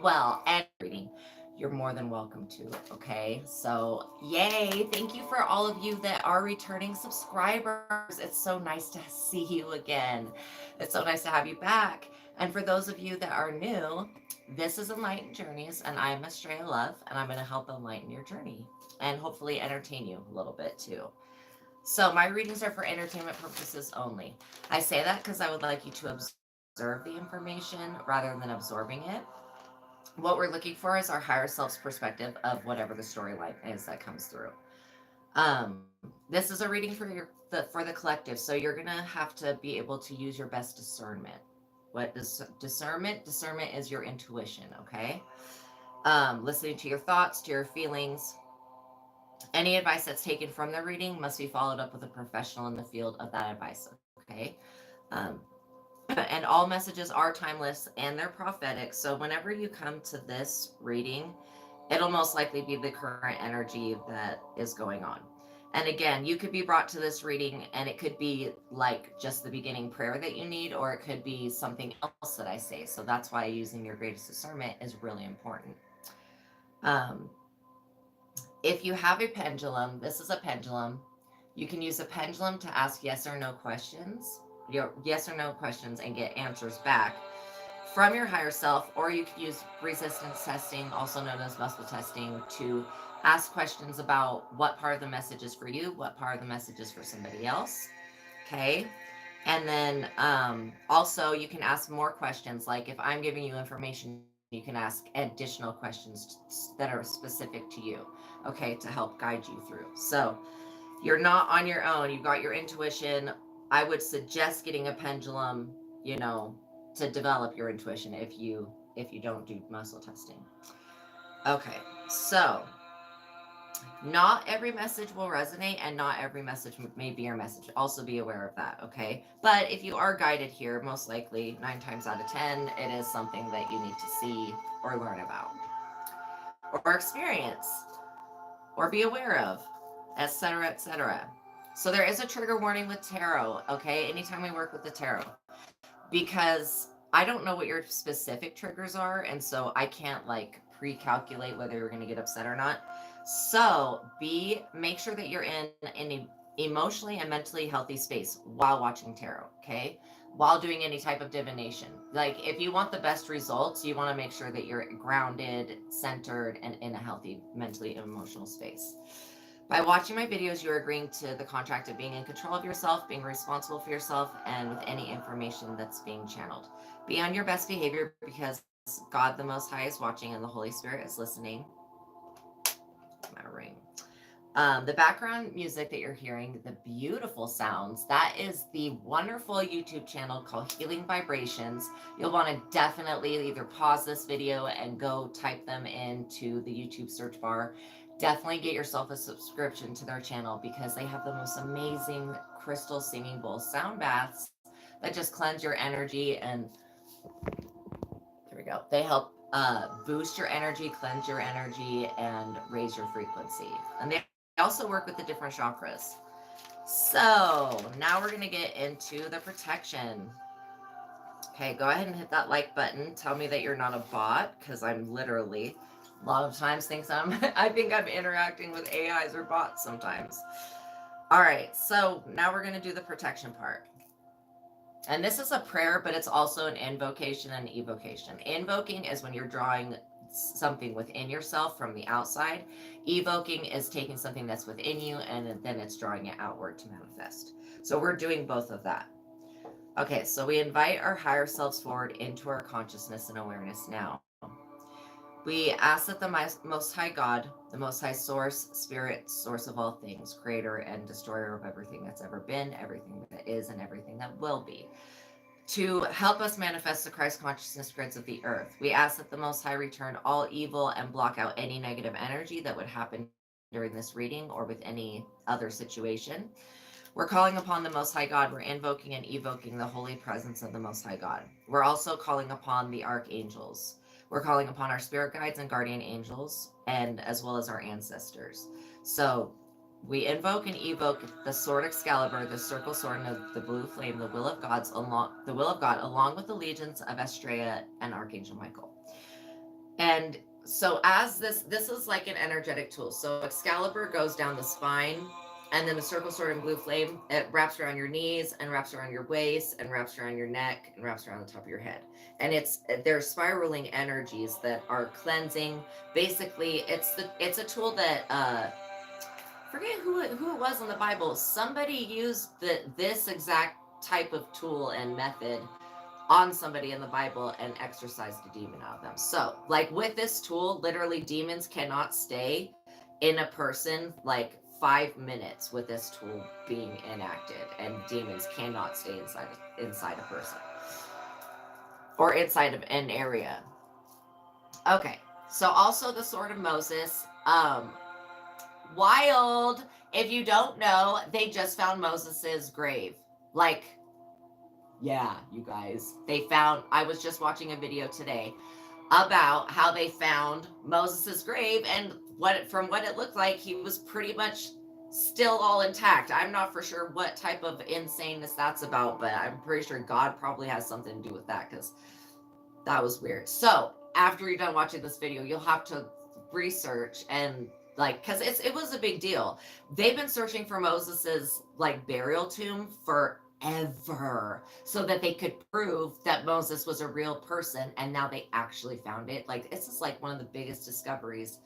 Well, and reading, you're more than welcome to. Okay, so yay! Thank you for all of you that are returning subscribers. It's so nice to see you again. It's so nice to have you back. And for those of you that are new, this is Enlightened Journeys, and I'm Astraea Love, and I'm going to help enlighten your journey and hopefully entertain you a little bit too. So my readings are for entertainment purposes only. I say that because I would like you to observe the information rather than absorbing it. What we're looking for is our higher self's perspective of whatever the storyline is that comes through. This is a reading for for the collective, so you're gonna have to be able to use your best discernment. What is discernment? Discernment is your intuition. Okay, listening to your thoughts, to your feelings. Any advice that's taken from the reading must be followed up with a professional in the field of that advice. Okay, um, and all messages are timeless and they're prophetic. So whenever you come to this reading, it'll most likely be the current energy that is going on. And again, you could be brought to this reading and it could be like just the beginning prayer that you need, or it could be something else that I say. So that's why using your greatest discernment is really important. Um, if you have a pendulum, this is a pendulum. You can use a pendulum to ask yes or no questions, your yes or no questions, and get answers back from your higher self, or you can use resistance testing, also known as muscle testing, to ask questions about what part of the message is for you, what part of the message is for somebody else. Okay. And then also, you can ask more questions. Like if I'm giving you information, you can ask additional questions that are specific to you, okay, to help guide you through. So you're not on your own. You've got your intuition. I would suggest getting a pendulum, you know, to develop your intuition if you don't do muscle testing. Okay, so not every message will resonate and not every message may be your message. Also be aware of that, okay? But if you are guided here, most likely 9 times out of 10, it is something that you need to see or learn about or experience or be aware of, etc., etc. So there is a trigger warning with tarot, okay? Anytime we work with the tarot, because I don't know what your specific triggers are, and so I can't like pre-calculate whether you're going to get upset or not. So make sure that you're in an emotionally and mentally healthy space while watching tarot, okay? While doing any type of divination. Like if you want the best results, you want to make sure that you're grounded, centered, and in a healthy mentally and emotional space. By watching my videos, you're agreeing to the contract of being in control of yourself, being responsible for yourself, and with any information that's being channeled. Be on your best behavior because God the Most High is watching and the Holy Spirit is listening. My ring. The background music that you're hearing, the beautiful sounds, that is the wonderful YouTube channel called Healing Vibrations. You'll want to definitely either pause this video and go type them into the YouTube search bar. Definitely get yourself a subscription to their channel because they have the most amazing crystal singing bowl sound baths that just cleanse your energy. And here we go. They help boost your energy, cleanse your energy, and raise your frequency. And they also work with the different chakras. So now we're going to get into the protection. Okay, go ahead and hit that like button. Tell me that you're not a bot, because I'm literally a lot of times thinks I think I'm interacting with AIs or bots sometimes. All right, so now we're going to do the protection part. And this is a prayer, but it's also an invocation and evocation. Invoking is when you're drawing something within yourself from the outside. Evoking is taking something that's within you and then it's drawing it outward to manifest. So we're doing both of that. Okay, so we invite our higher selves forward into our consciousness and awareness now. We ask that the Most High God, the Most High Source, Spirit, Source of all things, Creator and Destroyer of everything that's ever been, everything that is, and everything that will be, to help us manifest the Christ consciousness grids of the earth. We ask that the Most High return all evil and block out any negative energy that would happen during this reading or with any other situation. We're calling upon the Most High God. We're invoking and evoking the holy presence of the Most High God. We're also calling upon the archangels. We're calling upon our spirit guides and guardian angels, and as well as our ancestors. So We invoke and evoke the sword Excalibur, the circle sword, and the blue flame, the will of God, along with the legions of Astraea and Archangel Michael. And so as this is like an energetic tool. So Excalibur goes down the spine, and then the circle sword and blue flame, it wraps around your knees and wraps around your waist and wraps around your neck and wraps around the top of your head. And they're spiraling energies that are cleansing. Basically, it's a tool that forget who it was in the Bible. Somebody used this exact type of tool and method on somebody in the Bible and exorcised a demon out of them. So, like with this tool, literally demons cannot stay in a person like 5 minutes with this tool being enacted, and demons cannot stay inside a person or inside of an area. Okay, so also the Sword of Moses. Wild. If you don't know, they just found Moses's grave. Like, yeah, you guys. I was just watching a video today about how they found Moses's grave, and from what it looked like, he was pretty much still all intact. I'm not for sure what type of insaneness that's about, but I'm pretty sure God probably has something to do with that, because that was weird. So after you're done watching this video, you'll have to research and like, because it was a big deal. They've been searching for Moses's like burial tomb forever, so that they could prove that Moses was a real person, and now they actually found it. Like, this is like one of the biggest discoveries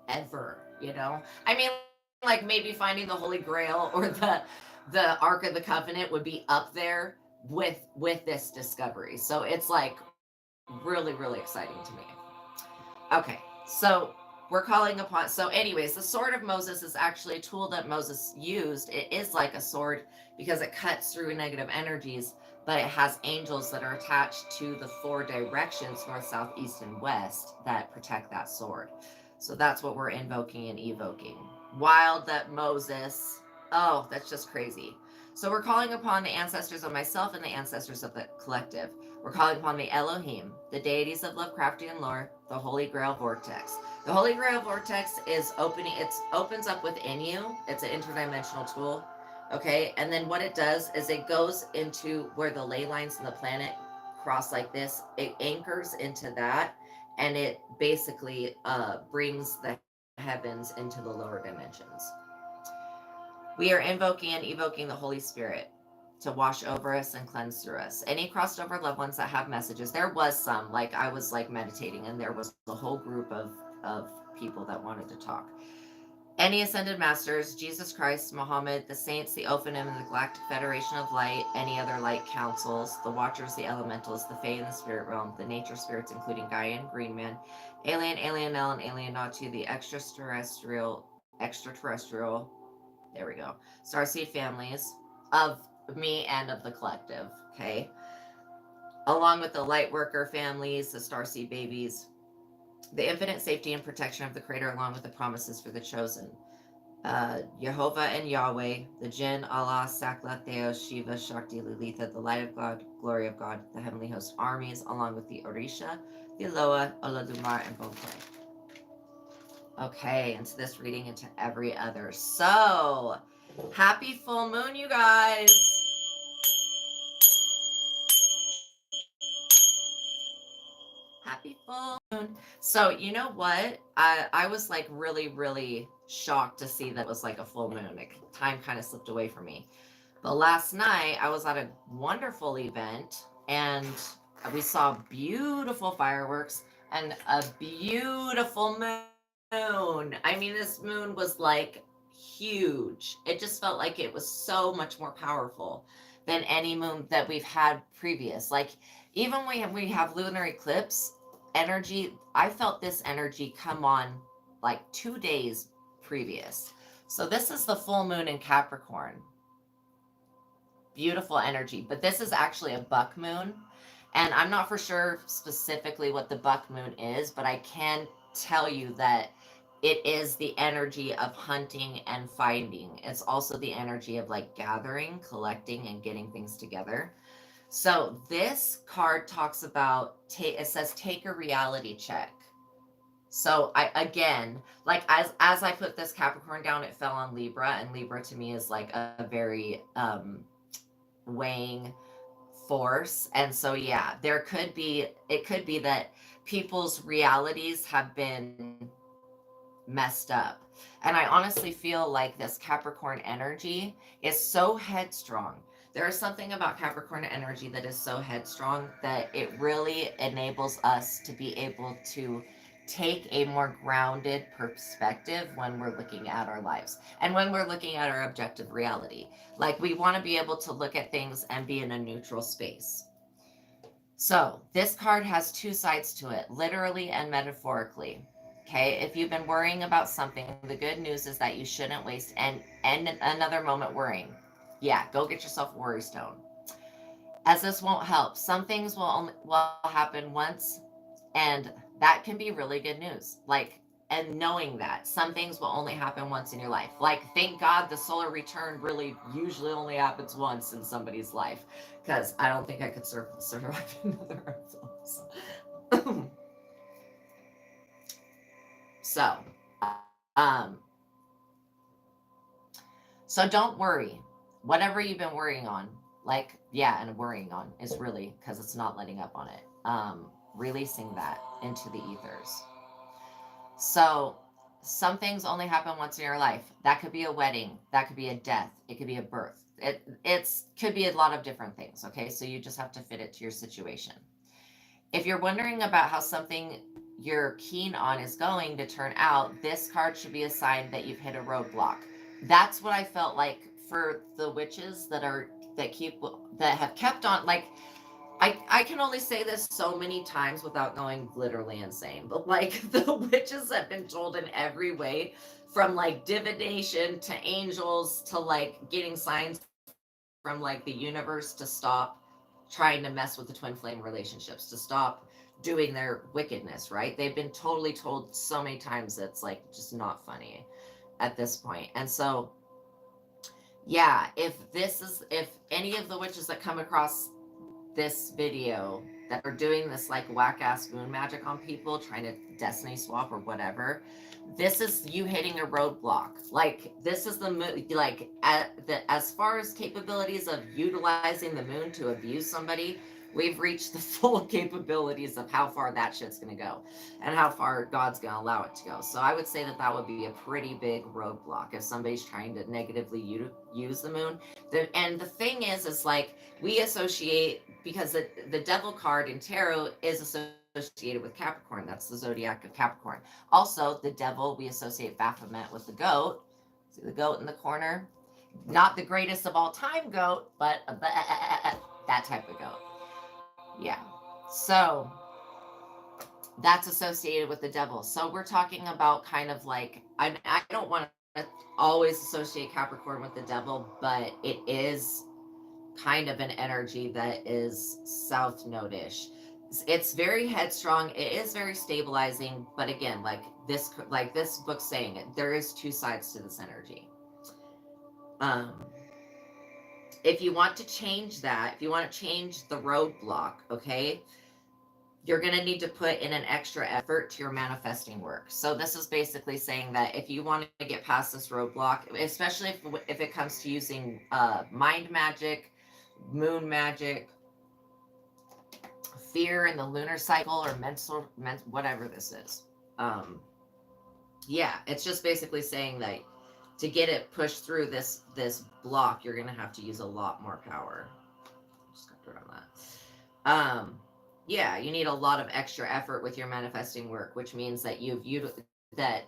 ever, you know? I mean, like maybe finding the Holy Grail or the Ark of the Covenant would be up there with this discovery. So it's like really, really exciting to me. Okay, so we're calling upon, so anyways, the sword of Moses is actually a tool that Moses used. It is like a sword because it cuts through negative energies, but it has angels that are attached to the four directions, north, south, east, and west, that protect that sword. So that's what we're invoking and evoking. Wild that Moses, oh, that's just crazy. So we're calling upon the ancestors of myself and the ancestors of the collective. We're calling upon the Elohim, the deities of Lovecraftian lore, the Holy Grail Vortex. The Holy Grail Vortex opens up within you. It's an interdimensional tool. Okay, and then what it does is it goes into where the ley lines in the planet cross like this. It anchors into that, and it basically brings the heavens into the lower dimensions. We are invoking and evoking the Holy Spirit to wash over us and cleanse through us. Any crossed over loved ones that have messages, there was some, like I was like meditating, and there was a whole group of people that wanted to talk. Any ascended masters, Jesus Christ, Muhammad, the saints, the Ophanim, and the Galactic Federation of Light, any other light councils, the Watchers, the Elementals, the Fae in the spirit realm, the nature spirits, including Gaia and Green Man, Alien, Alienel, and Alien Natu, the extraterrestrial, there we go, starseed families of me and of the collective, okay? Along with the light worker families, the starseed babies, the infinite safety and protection of the Creator, along with the promises for the chosen. Jehovah and Yahweh, the Jinn, Allah, Sakla, Theos, Shiva, Shakti, Lilitha, the light of God, glory of God, the heavenly host armies, along with the Orisha, the Eloah, Oladumar, and Bonte. Okay, into this reading, into every other. So, happy full moon, you guys. Happy full moon. So, you know what? I was like really, really shocked to see that it was like a full moon. Time kind of slipped away from me. But last night, I was at a wonderful event, and we saw beautiful fireworks and a beautiful moon. I mean, this moon was like huge. It just felt like it was so much more powerful than any moon that we've had previous. Like, even when we have lunar eclipse energy, I felt this energy come on like 2 days previous. So this is the full moon in Capricorn. Beautiful energy, but this is actually a buck moon, and I'm not for sure specifically what the buck moon is, but I can tell you that it is the energy of hunting and finding. It's also the energy of like gathering, collecting, and getting things together. So this card talks about, it says take a reality check. So I, again, like as I put this Capricorn down, it fell on Libra, and Libra to me is like a very weighing force. And so yeah, there could be, it could be that people's realities have been messed up. And I honestly feel like this Capricorn energy is so headstrong. There is something about Capricorn energy that is so headstrong that it really enables us to be able to take a more grounded perspective when we're looking at our lives and when we're looking at our objective reality. Like, we want to be able to look at things and be in a neutral space. So, this card has two sides to it, literally and metaphorically. Okay, if you've been worrying about something, the good news is that you shouldn't waste and another moment worrying. Yeah, go get yourself a worry stone. As this won't help. Some things will happen once, and that can be really good news. Like, and knowing that some things will only happen once in your life. Like, thank God the solar return really usually only happens once in somebody's life, because I don't think I could survive another of those. So, um, so don't worry. Whatever you've been worrying on, like, yeah, and worrying on is really because it's not letting up on it. Releasing that into the ethers. So, some things only happen once in your life. That could be a wedding. That could be a death. It could be a birth. It's could be a lot of different things. Okay, so you just have to fit it to your situation. If you're wondering about how something you're keen on is going to turn out, this card should be a sign that you've hit a roadblock. That's what I felt like for the witches that keep that have kept on, like, I can only say this so many times without going literally insane, but like the witches have been told in every way, from like divination to angels to like getting signs from like the universe to stop trying to mess with the twin flame relationships, to stop doing their wickedness, right? They've been totally told so many times that it's like just not funny at this point. And so yeah, if any of the witches that come across this video that are doing this like whack ass moon magic on people, trying to destiny swap or whatever, this is you hitting a roadblock. Like, this is the moon, like, as far as capabilities of utilizing the moon to abuse somebody, we've reached the full capabilities of how far that shit's gonna go and how far God's gonna allow it to go. So I would say that that would be a pretty big roadblock if somebody's trying to negatively use the moon. And the thing is like, we associate, because the devil card in tarot is associated with Capricorn. That's the zodiac of Capricorn. Also, the devil, we associate Baphomet with the goat. See the goat in the corner? Not the greatest of all time goat, but that type of goat. Yeah. So that's associated with the devil. So we're talking about kind of like, I don't want to always associate Capricorn with the devil, but it is kind of an energy that is south node-ish. It's very headstrong. It is very stabilizing, but again, like this book saying it, there is two sides to this energy. Um, if you want to change that, if you want to change the roadblock, okay, you're going to need to put in an extra effort to your manifesting work. So this is basically saying that if you want to get past this roadblock, especially if it comes to using mind magic, moon magic, fear in the lunar cycle, or whatever this is. Um, yeah, it's just basically saying that to get it pushed through this block, you're gonna have to use a lot more power. Just got dirt on that. Yeah, you need a lot of extra effort with your manifesting work, which means that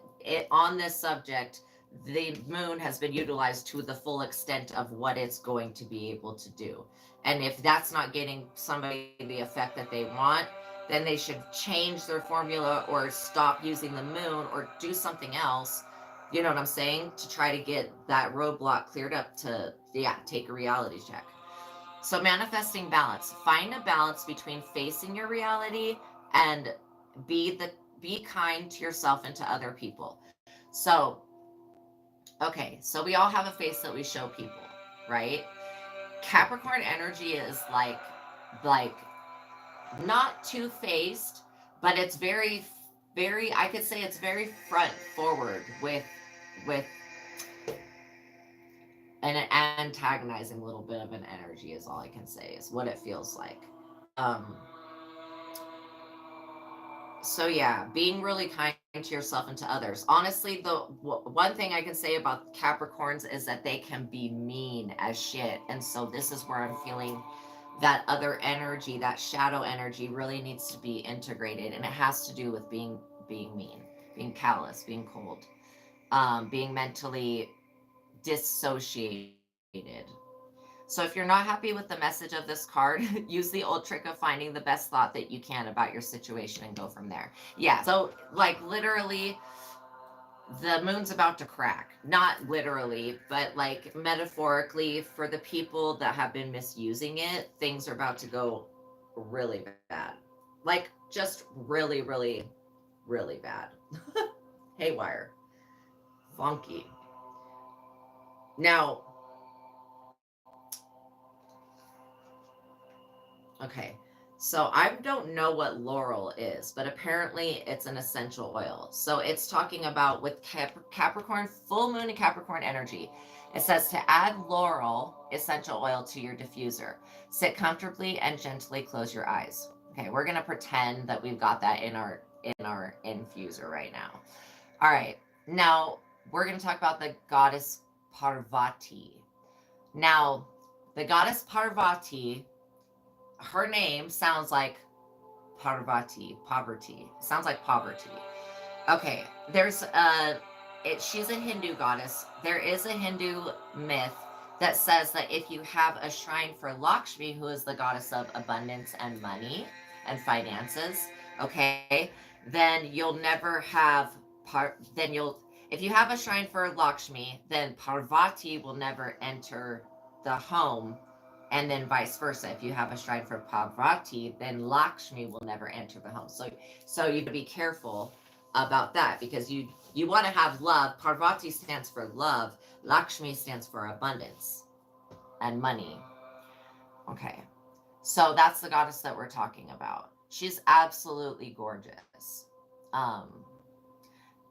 on this subject, the moon has been utilized to the full extent of what it's going to be able to do. And if that's not getting somebody the effect that they want, then they should change their formula or stop using the moon or do something else. You know what I'm saying? To try to get that roadblock cleared up to, yeah, take a reality check. So manifesting balance. Find a balance between facing your reality and be kind to yourself and to other people. So, okay, so we all have a face that we show people, right? Capricorn energy is like not two-faced, but it's very very, I could say it's very front forward with an antagonizing little bit of an energy is all I can say is what it feels like. So yeah, being really kind to yourself and to others. Honestly, the one thing I can say about Capricorns is that they can be mean as shit, and so this is where I'm feeling that other energy, that shadow energy, really needs to be integrated, and it has to do with being mean, being callous, being cold, being mentally dissociated. So if you're not happy with the message of this card, use the old trick of finding the best thought that you can about your situation and go from there. Yeah, so like literally the moon's about to crack. Not literally, but like metaphorically for the people that have been misusing it, things are about to go really bad. Like just really, really, really bad. Haywire. Funky. Now, okay. So I don't know what laurel is, but apparently it's an essential oil. So it's talking about with Capricorn, full moon and Capricorn energy. It says to add laurel essential oil to your diffuser. Sit comfortably and gently close your eyes. Okay, we're gonna pretend that we've got that in our infuser right now. All right, now we're gonna talk about the goddess Parvati. Now, the goddess Parvati, her name sounds like Parvati, poverty. Sounds like poverty. Okay, there's she's a Hindu goddess. There is a Hindu myth that says that if you have a shrine for Lakshmi, who is the goddess of abundance and money and finances, okay, then you'll never have then you'll if you have a shrine for Lakshmi, then Parvati will never enter the home, and then vice versa. If you have a shrine for Parvati, then Lakshmi will never enter the home. So you have to be careful about that because you want to have love. Parvati stands for love. Lakshmi stands for abundance and money. Okay. So that's the goddess that we're talking about. She's absolutely gorgeous. Um,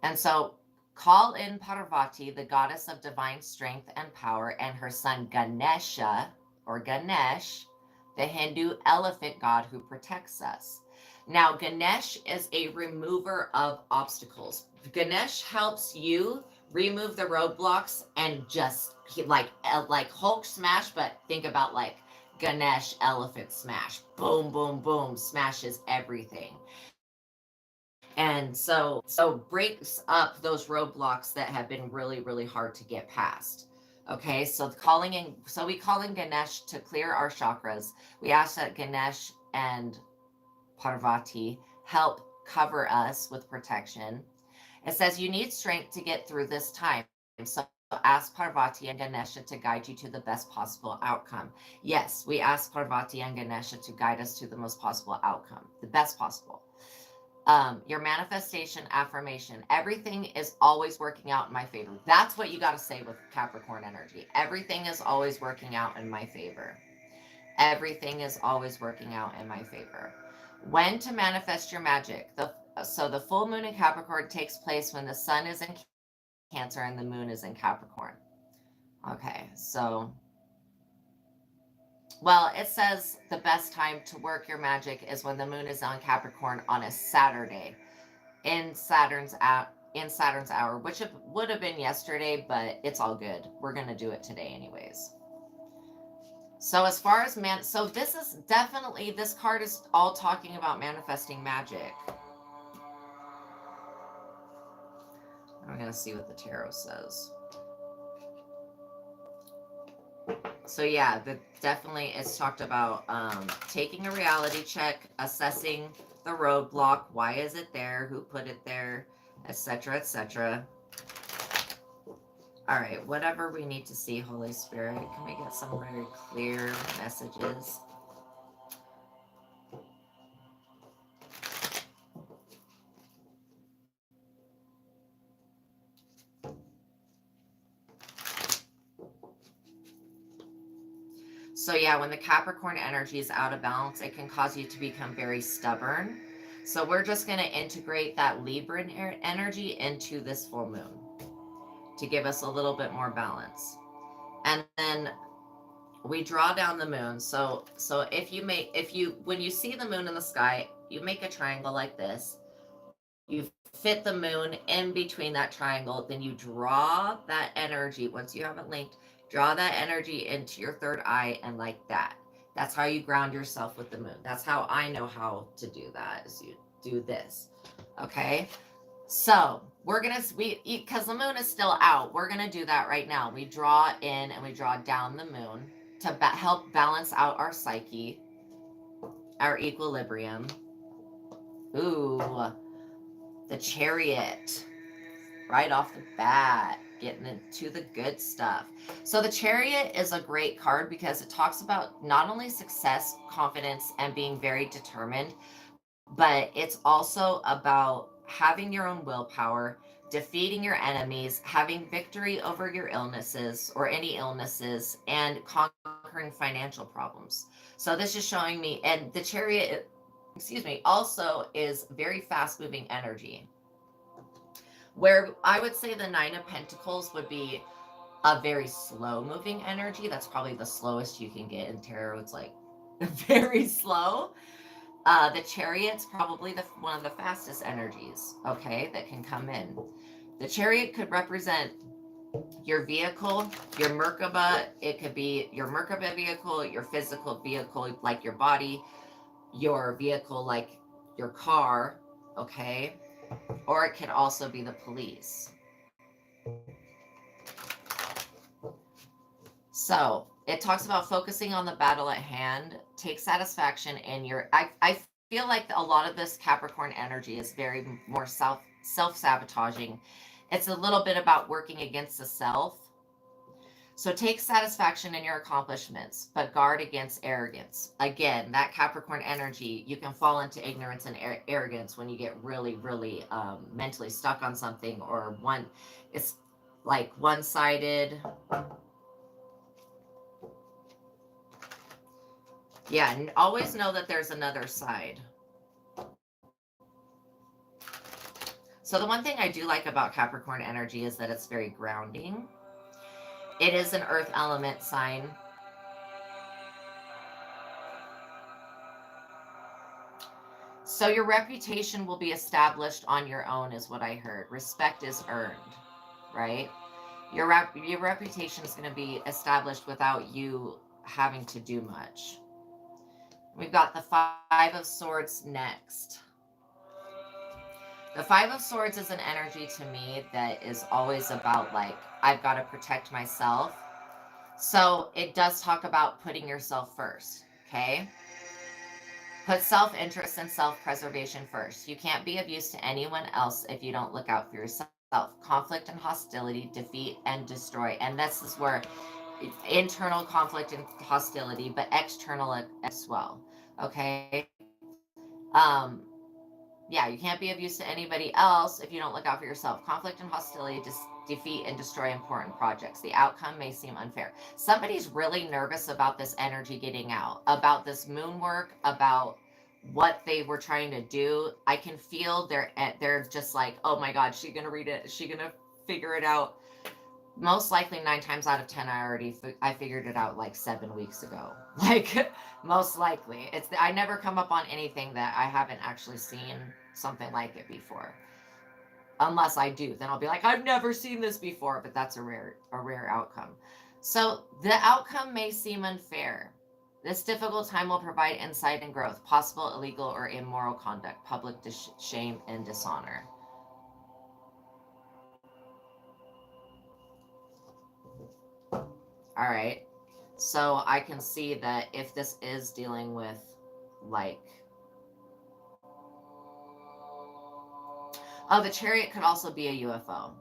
and so call in Parvati, the goddess of divine strength and power, and her son Ganesha or Ganesh, the Hindu elephant god who protects us. Now, Ganesh is a remover of obstacles. Ganesh helps you remove the roadblocks and just like Hulk smash, but think about like Ganesh elephant smash. Boom, boom, boom, smashes everything. And so breaks up those roadblocks that have been really, really hard to get past. Okay, so we call in Ganesh to clear our chakras. We ask that Ganesh and Parvati help cover us with protection. It says you need strength to get through this time. So ask Parvati and Ganesha to guide you to the best possible outcome. Yes, we ask Parvati and Ganesha to guide us to the most possible outcome, the best possible. Your manifestation affirmation. Everything is always working out in my favor. That's what you got to say with Capricorn energy. Everything is always working out in my favor. Everything is always working out in my favor. When to manifest your magic. So the full moon in Capricorn takes place when the sun is in Cancer and the moon is in Capricorn. Okay, so well, it says the best time to work your magic is when the moon is on Capricorn on a Saturday in Saturn's hour, which would have been yesterday, but it's all good. We're going to do it today anyways. So as far as so this is definitely, this card is all talking about manifesting magic. I'm going to see what the tarot says. So yeah, definitely it's talked about taking a reality check, assessing the roadblock, why is it there, who put it there, etc., etc. All right, whatever we need to see, Holy Spirit, can we get some very clear messages? So yeah, when the Capricorn energy is out of balance, it can cause you to become very stubborn. So we're just going to integrate that Libran energy into this full moon to give us a little bit more balance. And then we draw down the moon. So when you see the moon in the sky, you make a triangle like this. You fit the moon in between that triangle, then you draw that energy. Once you have it linked, draw that energy into your third eye, and like that. That's how you ground yourself with the moon. That's how I know how to do that, is you do this. Okay? So we're gonna because the moon is still out, we're gonna do that right now. We draw in and we draw down the moon to help balance out our psyche, our equilibrium. Ooh, the Chariot, right off the bat, getting into the good stuff. So the Chariot is a great card because it talks about not only success, confidence, and being very determined, but it's also about having your own willpower, defeating your enemies, having victory over your illnesses or any illnesses, and conquering financial problems. So this is showing me, and the Chariot, excuse me, also is very fast moving energy. Where I would say the Nine of Pentacles would be a very slow moving energy. That's probably the slowest you can get in tarot. It's like very slow. The Chariot's probably one of the fastest energies, okay, that can come in. The Chariot could represent your vehicle, your Merkaba. It could be your Merkaba vehicle, your physical vehicle, like your body, your vehicle, like your car, okay? Or it can also be the police. So it talks about focusing on the battle at hand. Take satisfaction in your. I feel like a lot of this Capricorn energy is very more self-sabotaging. It's a little bit about working against the self. So take satisfaction in your accomplishments, but guard against arrogance. Again, that Capricorn energy, you can fall into ignorance and arrogance when you get really, really mentally stuck on something, or it's like one-sided. Yeah, and always know that there's another side. So the one thing I do like about Capricorn energy is that it's very grounding. It is an earth element sign. So your reputation will be established on your own, is what I heard. Respect is earned, right? Your reputation is going to be established without you having to do much. We've got the Five of Swords next. The Five of Swords is an energy to me that is always about, like, I've got to protect myself. So it does talk about putting yourself first, okay? Put self-interest and self-preservation first. You can't be of use to anyone else if you don't look out for yourself. Conflict and hostility, defeat and destroy. And this is where internal conflict and hostility, but external as well, okay? Yeah, you can't be of use to anybody else if you don't look out for yourself. Conflict and hostility, defeat and destroy important projects. The outcome may seem unfair. Somebody's really nervous about this energy getting out, about this moon work, about what they were trying to do. I can feel they're just like, oh my God, she's gonna read it. Is she gonna figure it out? Most likely 9 times out of 10, I figured it out like 7 weeks ago. Like, most likely. I never come up on anything that I haven't actually seen something like it before. Unless I do, then I'll be like, I've never seen this before, but that's a rare outcome. So the outcome may seem unfair. This difficult time will provide insight and growth, possible illegal or immoral conduct, public shame and dishonor. All right. So I can see that if this is dealing with, like, oh, the Chariot could also be a UFO.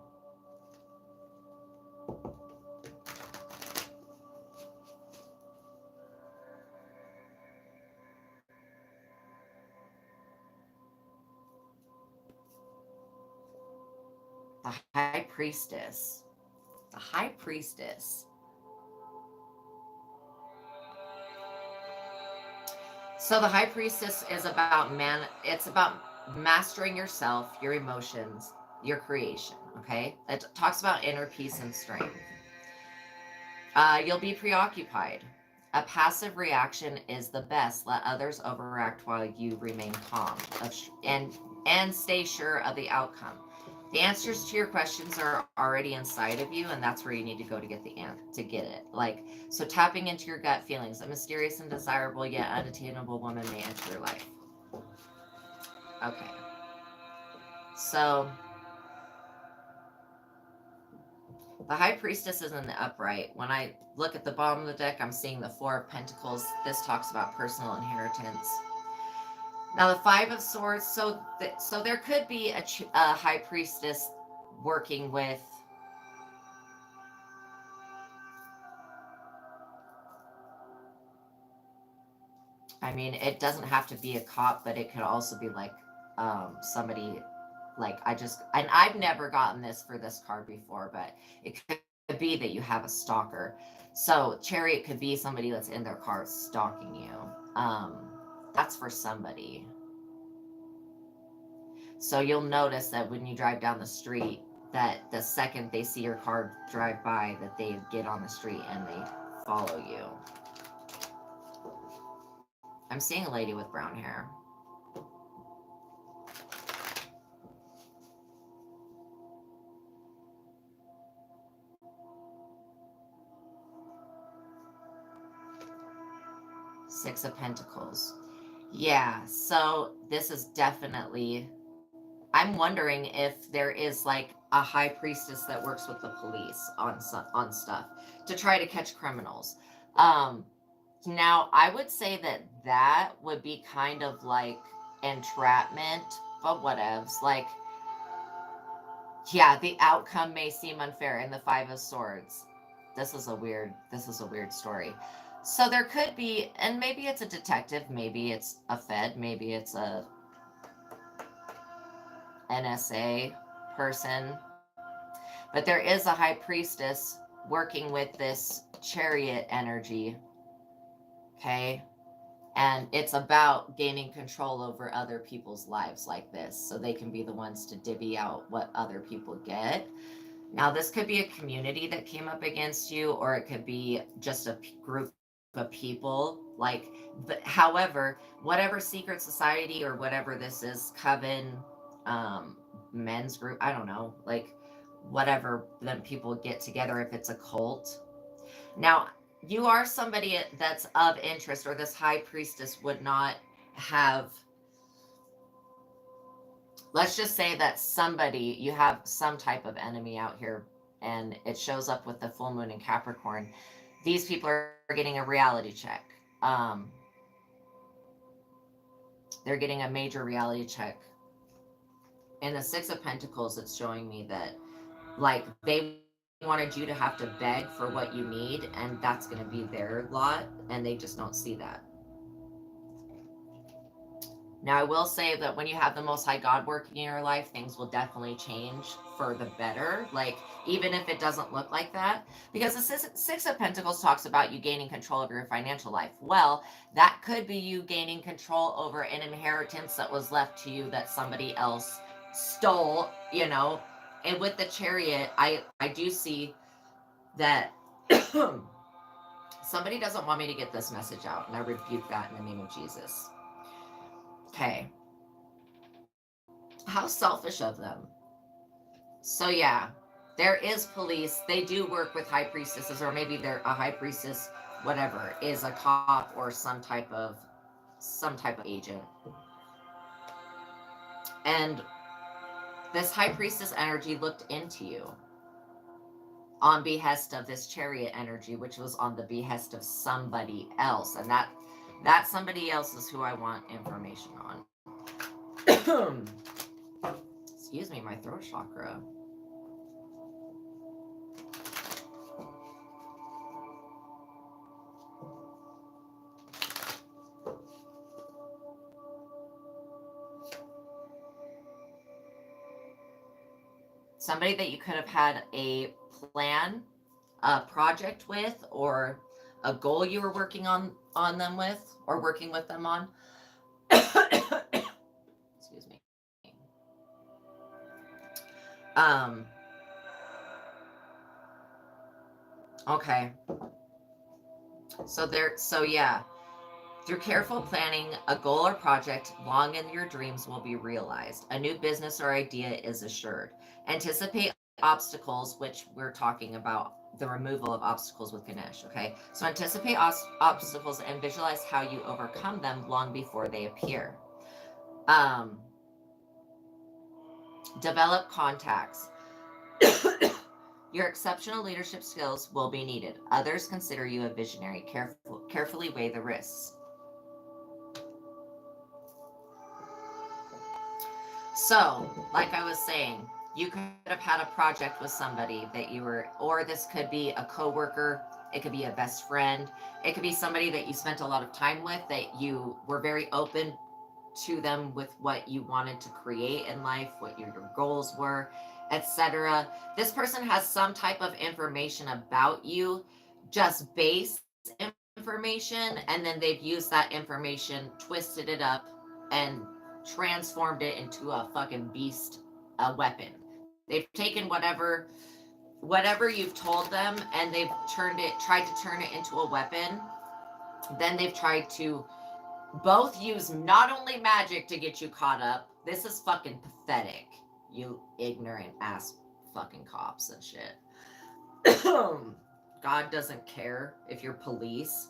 The High Priestess. The High Priestess. So the High Priestess is about it's about mastering yourself, your emotions, your creation. Okay, it talks about inner peace and strength. You'll be preoccupied. A passive reaction is the best. Let others overact while you remain calm and stay sure of the outcome. The answers to your questions are already inside of you, and that's where you need to go to get to get it. Like, so tapping into your gut feelings. A mysterious and desirable yet unattainable woman may enter your life. Okay. So the High Priestess is in the upright. When I look at the bottom of the deck, I'm seeing the Four of Pentacles. This talks about personal inheritance. Now the Five of Swords. So there could be a High Priestess working with. I mean, it doesn't have to be a cop, but it could also be like somebody. Like and I've never gotten this for this card before, but it could be that you have a stalker. So Chariot could be somebody that's in their car stalking you. That's for somebody. So you'll notice that when you drive down the street, that the second they see your car drive by, that they get on the street and they follow you. I'm seeing a lady with brown hair. Six of Pentacles. Yeah, so this is definitely, I'm wondering if there is like a high priestess that works with the police on stuff to try to catch criminals. Now I would say that would be kind of like entrapment, but whatevs. Like, yeah, the outcome may seem unfair in the Five of Swords. This is a weird story. So there could be, and maybe it's a detective, maybe it's a Fed, maybe it's a NSA person, but there is a high priestess working with this chariot energy. Okay. And it's about gaining control over other people's lives like this, so they can be the ones to divvy out what other people get. Now, this could be a community that came up against you, or it could be just a group of people. Like, but however, whatever secret society or whatever this is, coven, men's group, I don't know, like whatever, then people get together if it's a cult. Now, you are somebody that's of interest, or this high priestess would not have. Let's just say that somebody, you have some type of enemy out here, and it shows up with the full moon in Capricorn. These people are getting a reality check. They're getting a major reality check. In the Six of Pentacles, it's showing me that, like, they wanted you to have to beg for what you need, and that's going to be their lot, and they just don't see that. Now, I will say that when you have the Most High God working in your life, things will definitely change for the better. Like, even if it doesn't look like that. Because the Six of Pentacles talks about you gaining control of your financial life. Well, that could be you gaining control over an inheritance that was left to you that somebody else stole, you know. And with the Chariot, I do see that somebody doesn't want me to get this message out, and I rebuke that in the name of Jesus. Okay. How selfish of them. So yeah, there is police. They do work with high priestesses, or maybe they're a high priestess, whatever, is a cop or some type of agent. And this high priestess energy looked into you on behest of this chariot energy, which was on the behest of somebody else. And that somebody else is who I want information on. Excuse me, my throat chakra. Somebody that you could have had a plan, a project with, or a goal you were working on them with, or working with them on. Excuse me. Um, okay. So yeah. Through careful planning, a goal or project long in your dreams will be realized. A new business or idea is assured. Anticipate obstacles, which we're talking about the removal of obstacles with Ganesh. Okay. So anticipate obstacles and visualize how you overcome them long before they appear. Um, Develop contacts. Your exceptional leadership skills will be needed. Others consider you a visionary. Carefully weigh the risks. So, like I was saying, you could have had a project with somebody that you were, or this could be a coworker, it could be a best friend, it could be somebody that you spent a lot of time with, that you were very open to them with what you wanted to create in life, what your goals were, etc. This person has some type of information about you, just base information, and then they've used that information, twisted it up, and transformed it into a fucking beast, a weapon. They've taken whatever you've told them, and they've tried to turn it into a weapon. Then they've tried to both use not only magic to get you caught up. This is fucking pathetic. You ignorant ass fucking cops and shit. God doesn't care if you're police.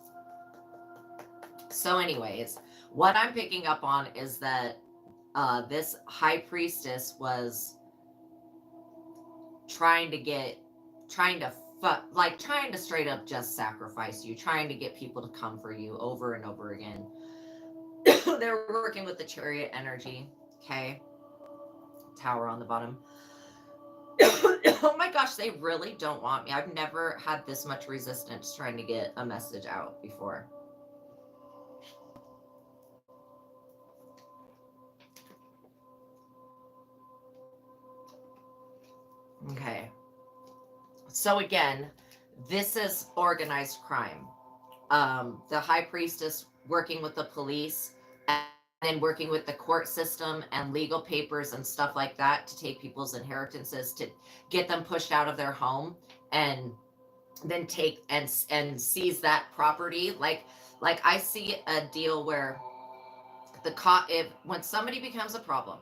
So, anyways, what I'm picking up on is that this high priestess was trying to get, trying to trying to straight up just sacrifice you, trying to get people to come for you over and over again. They're working with the chariot energy. Okay. Tower on the bottom. Oh my gosh, they really don't want me. I've never had this much resistance trying to get a message out before. Okay. So again, this is organized crime. The high priestess working with the police, and then working with the court system and legal papers and stuff like that to take people's inheritances, to get them pushed out of their home, and then take and seize that property. Like I see a deal where if when somebody becomes a problem,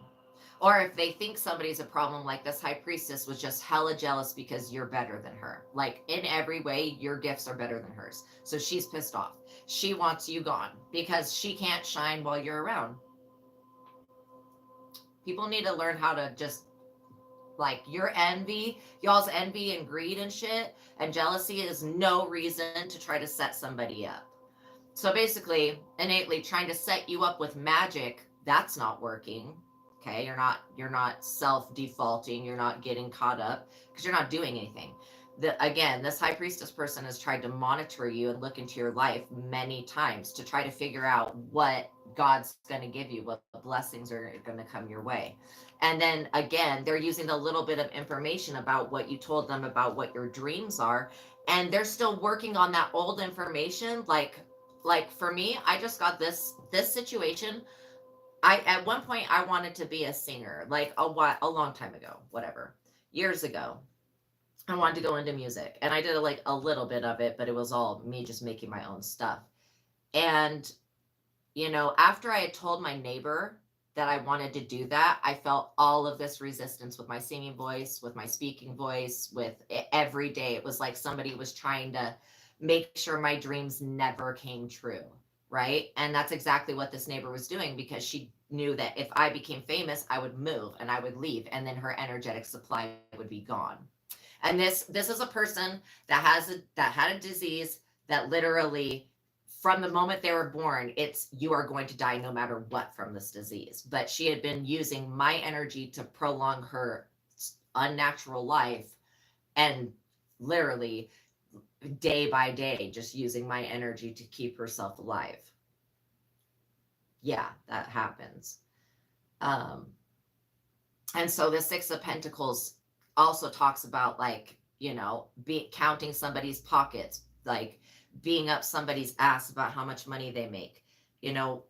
or if they think somebody's a problem, like this high priestess was just hella jealous because you're better than her. Like in every way, your gifts are better than hers. So she's pissed off. She wants you gone because she can't shine while you're around. People need to learn how to just, like, your envy, y'all's envy and greed and shit, and jealousy is no reason to try to set somebody up. So basically, innately trying to set you up with magic, that's not working. Okay, you're not self-defaulting, you're not getting caught up because you're not doing anything. Again, this high priestess person has tried to monitor you and look into your life many times to try to figure out what God's going to give you, what blessings are going to come your way. And then again, they're using a little bit of information about what you told them about what your dreams are, and they're still working on that old information. Like for me, I just got this situation. I At one point I wanted to be a singer, like a long time ago, whatever, years ago. I wanted to go into music, and I did like a little bit of it, but it was all me just making my own stuff. And after I had told my neighbor that I wanted to do that, I felt all of this resistance with my singing voice, with my speaking voice, with every day. It was like somebody was trying to make sure my dreams never came true. Right. And that's exactly what this neighbor was doing, because she knew that if I became famous, I would move and I would leave, and then her energetic supply would be gone. And this is a person that had a disease that literally, from the moment they were born, it's you are going to die no matter what from this disease. But she had been using my energy to prolong her unnatural life, and literally day by day just using my energy to keep herself alive. Yeah, that happens. Um, and so the Six of Pentacles also talks about, like, counting somebody's pockets, like being up somebody's ass about how much money they make.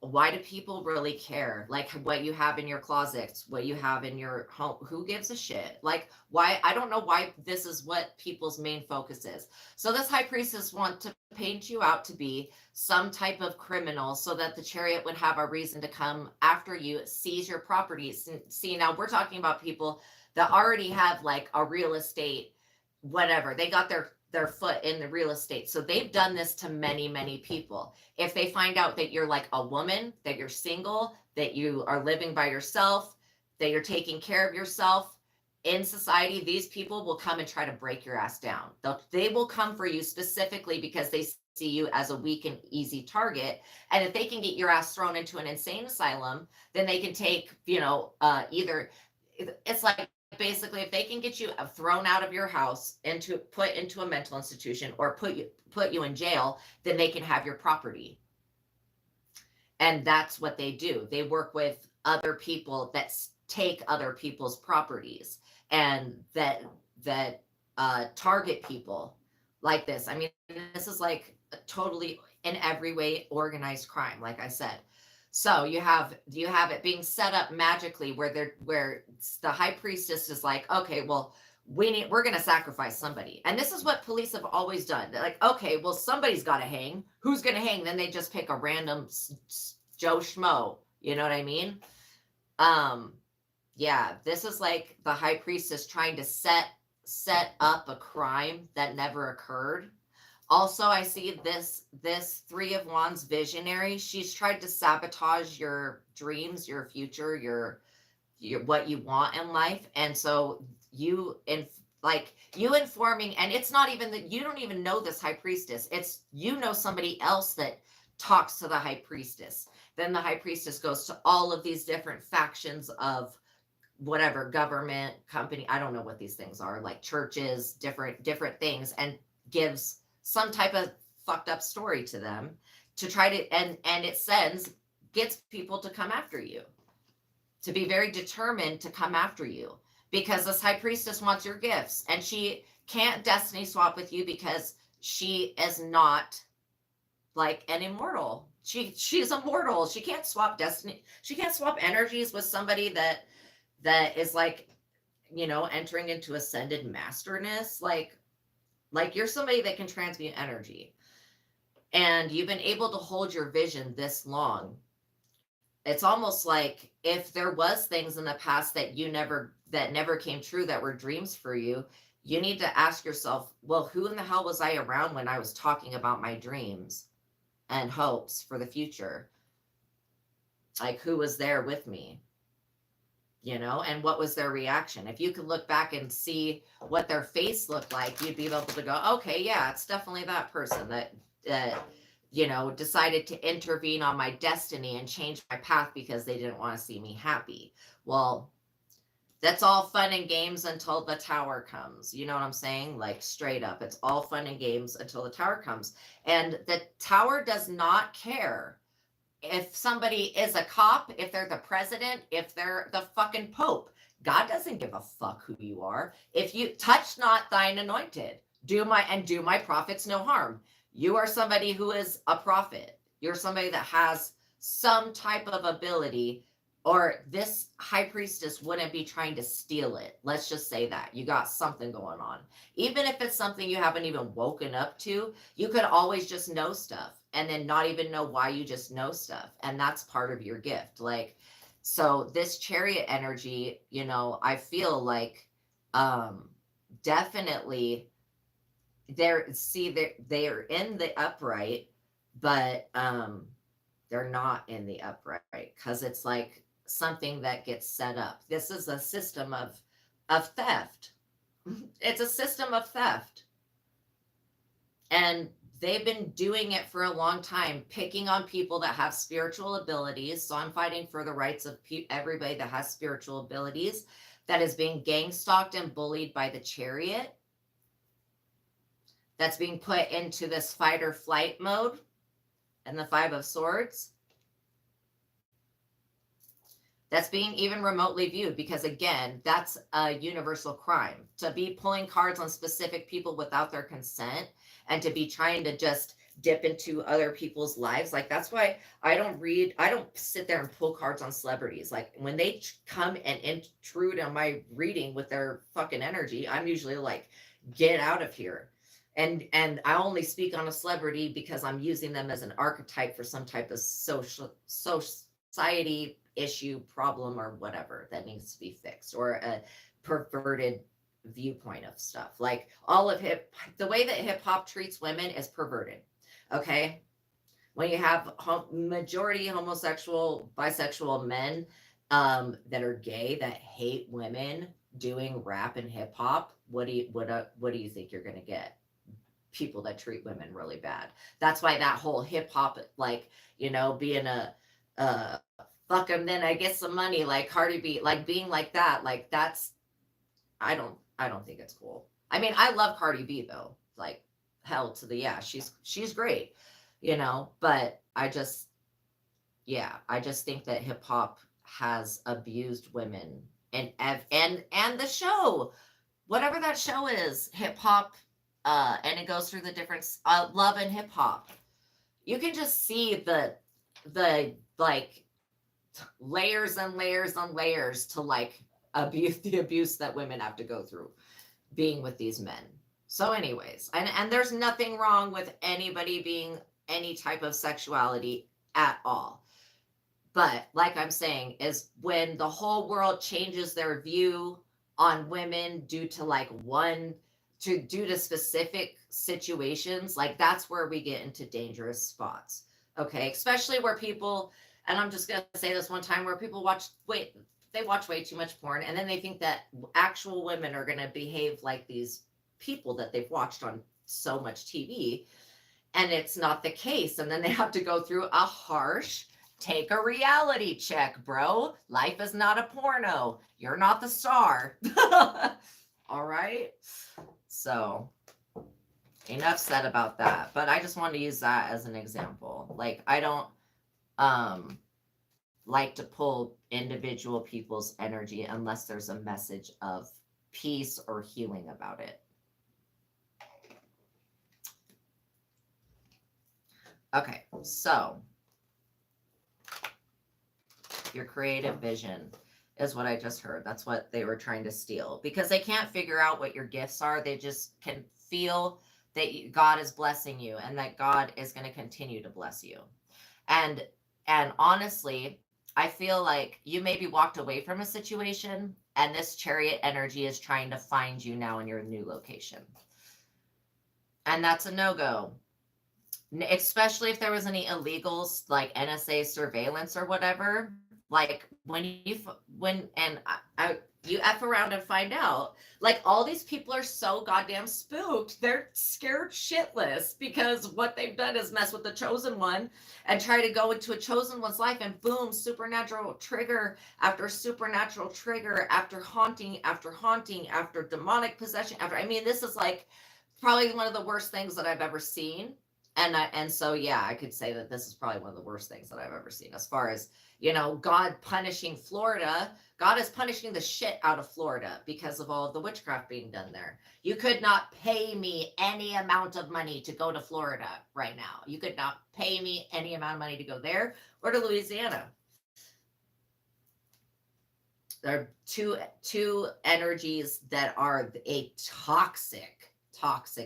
Why do people really care? Like what you have in your closets, what you have in your home, who gives a shit? Like, why? I don't know why this is what people's main focus is. So this high priestess want to paint you out to be some type of criminal so that the chariot would have a reason to come after you, seize your properties. See, now we're talking about people that already have like a real estate, whatever. They got their foot in the real estate. So they've done this to many, many people. If they find out that you're like a woman, that you're single, that you are living by yourself, that you're taking care of yourself in society, these people will come and try to break your ass down. They will come for you specifically because they see you as a weak and easy target. And if they can get your ass thrown into an insane asylum, then they can take, either it's like basically if they can get you thrown out of your house into put into a mental institution or put you in jail, then they can have your property. And that's what they do. They work with other people that take other people's properties and that target people like this. I mean, this is like totally in every way organized crime, like I said. So you have it being set up magically where the high priestess is like, okay, well, we're going to sacrifice somebody. And this is what police have always done. They're like, okay, well, somebody's got to hang. Who's going to hang? Then they just pick a random Joe Schmo. You know what I mean? Yeah, this is like the high priestess trying to set up a crime that never occurred. Also, I see this Three of Wands visionary. She's tried to sabotage your dreams, your future, your what you want in life. And so you informing, and it's not even that you don't even know this high priestess. It's somebody else that talks to the high priestess. Then the high priestess goes to all of these different factions of whatever government, company, I don't know what these things are, like churches, different things, and gives some type of fucked up story to them to try to and it gets people to come after you, to be very determined to come after you, because this high priestess wants your gifts, and she can't destiny swap with you because she is not like an immortal. She's immortal. She can't swap destiny. She can't swap energies with somebody that is like, entering into ascended masterness. Like you're somebody that can transmute energy, and you've been able to hold your vision this long. It's almost like if there was things in the past that never came true, that were dreams for you, you need to ask yourself, well, who in the hell was I around when I was talking about my dreams and hopes for the future? Like, who was there with me? And what was their reaction? If you could look back and see what their face looked like, you'd be able to go, okay, yeah, it's definitely that person that decided to intervene on my destiny and change my path because they didn't want to see me happy. Well, that's all fun and games until the tower comes. You know what I'm saying? Like, straight up, it's all fun and games until the tower comes. And the tower does not care if somebody is a cop, if they're the president, if they're the fucking pope. God doesn't give a fuck who you are. If you touch not thine anointed, do my prophets no harm. You are somebody who is a prophet. You're somebody that has some type of ability, or this high priestess wouldn't be trying to steal it. Let's just say that you got something going on. Even if it's something you haven't even woken up to, you could always just know stuff and then not even know why you just know stuff. And that's part of your gift. Like, so this chariot energy, I feel like definitely they're in the upright, but they're not in the upright, because it's like something that gets set up. This is a system of theft. It's a system of theft. And they've been doing it for a long time, picking on people that have spiritual abilities. So I'm fighting for the rights of everybody that has spiritual abilities, that is being gang stalked and bullied by the chariot, that's being put into this fight or flight mode and the Five of Swords. That's being even remotely viewed, because again, that's a universal crime. To be pulling cards on specific people without their consent, and to be trying to just dip into other people's lives. Like that's why I don't sit there and pull cards on celebrities. Like when they come and intrude on my reading with their fucking energy, I'm usually like, get out of here. And I only speak on a celebrity because I'm using them as an archetype for some type of society issue, problem, or whatever that needs to be fixed, or a perverted viewpoint of stuff. Like all of the way that hip hop treats women is perverted. Okay. When you have majority homosexual, bisexual men that are gay that hate women doing rap and hip hop, what do you think you're going to get? People that treat women really bad. That's why that whole hip hop, like, being uh, fuck them, then I get some money, like Cardi B, like being like that, like that's, I don't think it's cool. I mean, I love Cardi B though, like hell to the yeah, she's great, but I just think that hip hop has abused women, and the show, whatever that show is, hip hop, and it goes through the different love and hip hop. You can just see the like layers and layers and layers to like the abuse that women have to go through being with these men. So anyways, and there's nothing wrong with anybody being any type of sexuality at all. But like I'm saying, is when the whole world changes their view on women due to due to specific situations, like that's where we get into dangerous spots. Okay, especially where people, and I'm just gonna say this one time, where people they watch way too much porn, and then they think that actual women are gonna behave like these people that they've watched on so much TV, and it's not the case. And then they have to go through a harsh, take a reality check, bro. Life is not a porno. You're not the star. All right. So enough said about that. But I just want to use that as an example. Like I don't like to pull individual people's energy unless there's a message of peace or healing about it. Okay, so your creative vision is what I just heard. That's what they were trying to steal, because they can't figure out what your gifts are. They just can feel that God is blessing you and that God is going to continue to bless you. And honestly, I feel like you maybe walked away from a situation and this chariot energy is trying to find you now in your new location. And that's a no-go. Especially if there was any illegals like NSA surveillance or whatever. Like you F around and find out, like all these people are so goddamn spooked. They're scared shitless because what they've done is mess with the chosen one and try to go into a chosen one's life, and boom, supernatural trigger after supernatural trigger after haunting after demonic possession I mean, this is like probably one of the worst things that I've ever seen. And so, yeah, I could say that this is probably one of the worst things that I've ever seen as far as, God punishing Florida. God is punishing the shit out of Florida because of all of the witchcraft being done there. You could not pay me any amount of money to go to Florida right now. You could not pay me any amount of money to go there or to Louisiana. There are two energies that are a toxic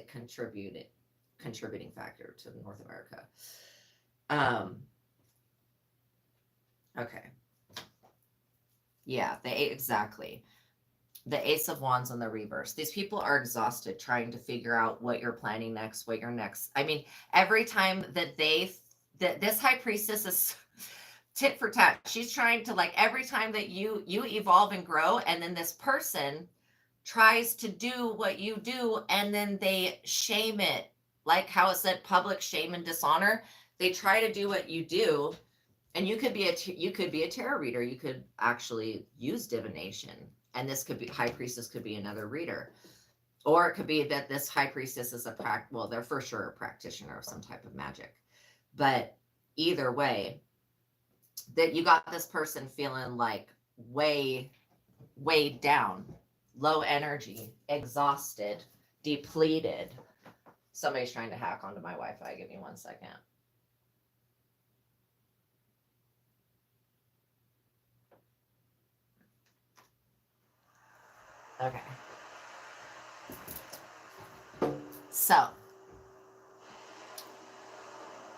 contributing factor to North America. Okay. Yeah, exactly. The Ace of Wands in the reverse. These people are exhausted trying to figure out what you're planning next, what you're next. I mean, every time that this high priestess is tit for tat. She's trying to, like, every time that you evolve and grow, and then this person tries to do what you do, and then they shame it. Like how it said public shame and dishonor. They try to do what you do, and you could be a tarot reader. You could actually use divination, and this could be high priestess could be another reader, or it could be that this high priestess is they're for sure a practitioner of some type of magic. But either way, that you got this person feeling like way down, low energy, exhausted, depleted, Somebody's trying to hack onto my Wi-Fi. Give me 1 second. Okay. So,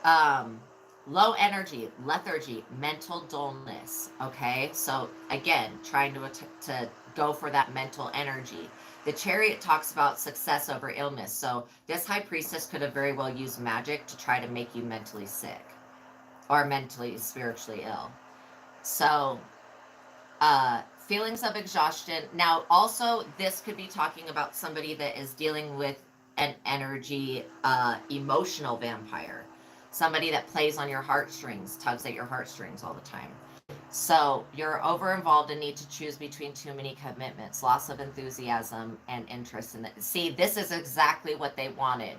um, low energy, lethargy, mental dullness. Okay. So again, trying to go for that mental energy. The chariot talks about success over illness. So this high priestess could have very well used magic to try to make you mentally sick or mentally, spiritually ill. So feelings of exhaustion. Now, also, this could be talking about somebody that is dealing with an energy, emotional vampire, somebody that plays on your heartstrings, tugs at your heartstrings all the time. So you're over involved and need to choose between too many commitments, loss of enthusiasm and interest in it. See, this is exactly what they wanted.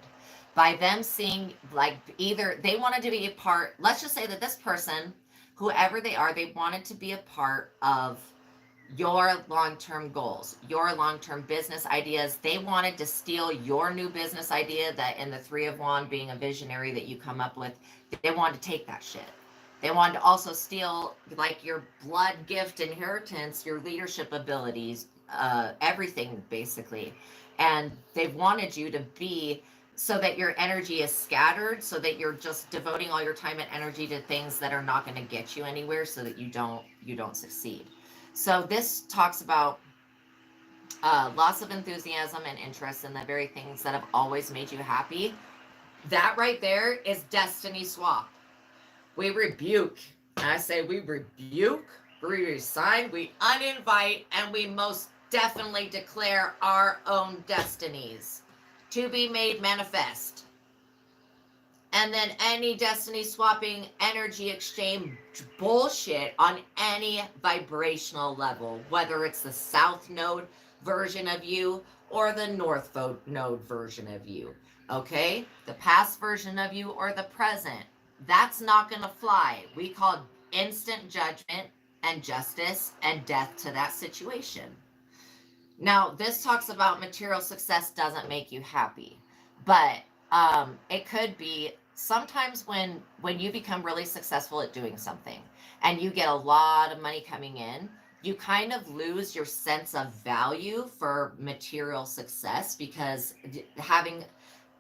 By them seeing, like, either they wanted to be a part, let's just say that this person, whoever they are, they wanted to be a part of your long-term goals, your long-term business ideas. They wanted to steal your new business idea that in the Three of Wands being a visionary that you come up with, they wanted to take that shit. They wanted to also steal like your blood gift inheritance, your leadership abilities, everything basically. And they wanted you to be so that your energy is scattered, so that you're just devoting all your time and energy to things that are not going to get you anywhere, so that you don't succeed. So this talks about loss of enthusiasm and interest in the very things that have always made you happy. That right there is destiny swap. We rebuke. And I say we rebuke, we resign, we uninvite, and we most definitely declare our own destinies to be made manifest. And then any destiny swapping energy exchange bullshit on any vibrational level, whether it's the south node version of you or the north node version of you. Okay? The past version of you or the present. That's not going to fly. We call instant judgment and justice and death to that situation. Now, this talks about material success doesn't make you happy, but it could be sometimes when you become really successful at doing something and you get a lot of money coming in, you kind of lose your sense of value for material success because having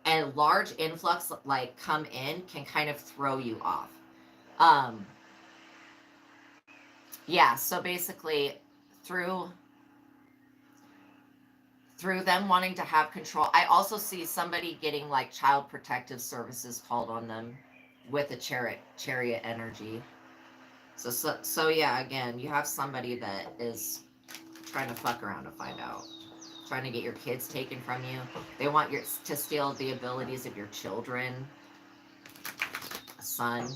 a large influx like come in can kind of throw you off. Um, yeah, so basically through through them wanting to have control. I also see somebody getting like child protective services called on them with a chariot energy. So yeah, again, you have somebody that is trying to fuck around to find out, trying to get your kids taken from you. They want your to steal the abilities of your children, son.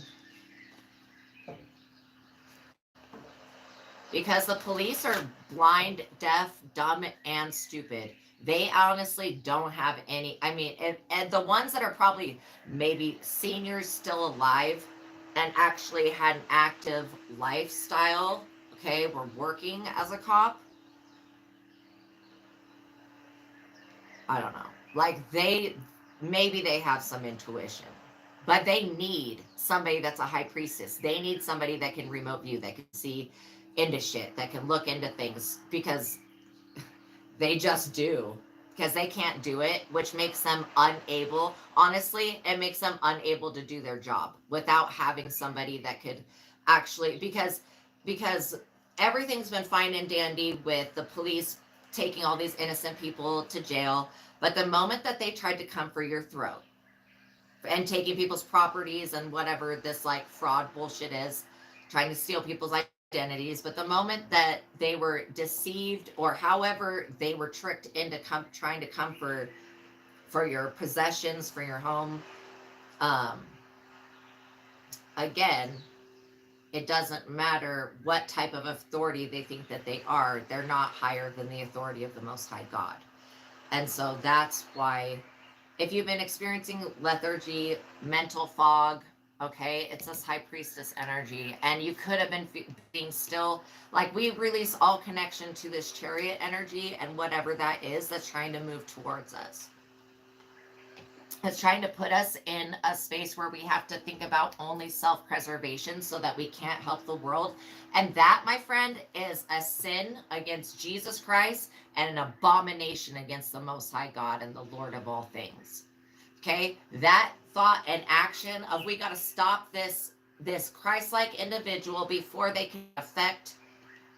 Because the police are blind, deaf, dumb, and stupid. They honestly don't have any. I mean, and the ones that are probably maybe seniors still alive and actually had an active lifestyle, okay, were working as a cop. I don't know. Like maybe they have some intuition, but they need somebody that's a high priestess. They need somebody that can remote view, that can see into shit, that can look into things because they just do. Because they can't do it, which makes them unable. Honestly, it makes them unable to do their job without having somebody that could actually because everything's been fine and dandy with the police taking all these innocent people to jail, but the moment that they tried to come for your throat and taking people's properties and whatever this like fraud bullshit is, trying to steal people's identities, but the moment that they were deceived or however they were tricked into trying to come for your possessions, for your home, um again, it doesn't matter what type of authority they think that they are, they're not higher than the authority of the most high God. And so that's why if you've been experiencing lethargy, mental fog, okay, it's this high priestess energy, and you could have been being still, like we release all connection to this chariot energy and whatever that is that's trying to move towards us. It's trying to put us in a space where we have to think about only self-preservation so that we can't help the world. And that, my friend, is a sin against Jesus Christ and an abomination against the Most High God and the Lord of all things. Okay? That thought and action of we got to stop this Christ-like individual before they can affect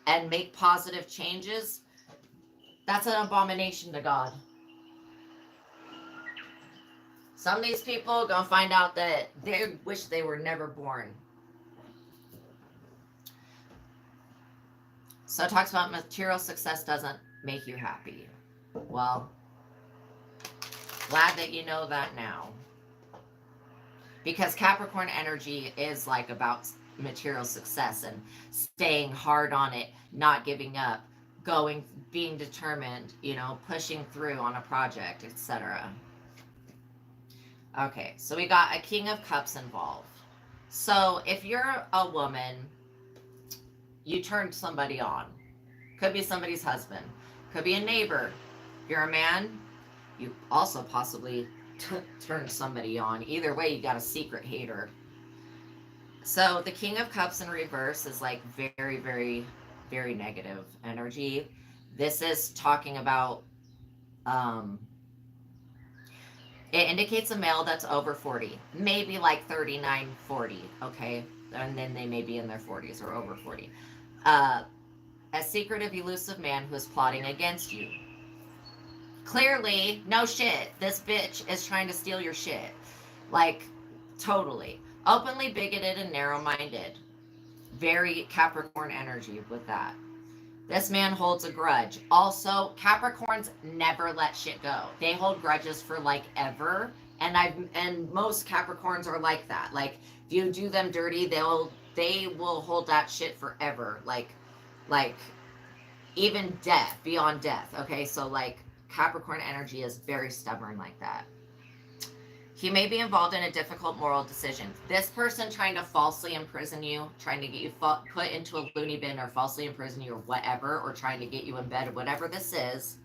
and make positive changes, that's an abomination to God. Some of these people are going to find out that they wish they were never born. So it talks about material success doesn't make you happy. Well, glad that you know that now. Because Capricorn energy is like about material success and staying hard on it, not giving up, going, being determined, pushing through on a project, etc. Okay, so we got a King of Cups involved. So if you're a woman, you turned somebody on. Could be somebody's husband. Could be a neighbor. If you're a man, you also possibly turned somebody on. Either way, you got a secret hater. So the King of Cups in reverse is like very, very, very negative energy. This is talking about it indicates a male that's over 40, maybe like 39, 40, okay? And then they may be in their 40s or over 40. A secretive, elusive man who is plotting against you. Clearly, no shit, this bitch is trying to steal your shit. Like, totally. Openly bigoted and narrow-minded. Very Capricorn energy with that. This man holds a grudge. Also, Capricorns never let shit go. They hold grudges for like ever. And most Capricorns are like that. Like if you do them dirty, they will hold that shit forever. Like even death, beyond death. Okay, so like Capricorn energy is very stubborn like that. He may be involved in a difficult moral decision. This person trying to falsely imprison you, trying to get you put into a loony bin or falsely imprison you or whatever, or trying to get you in bed, whatever this is,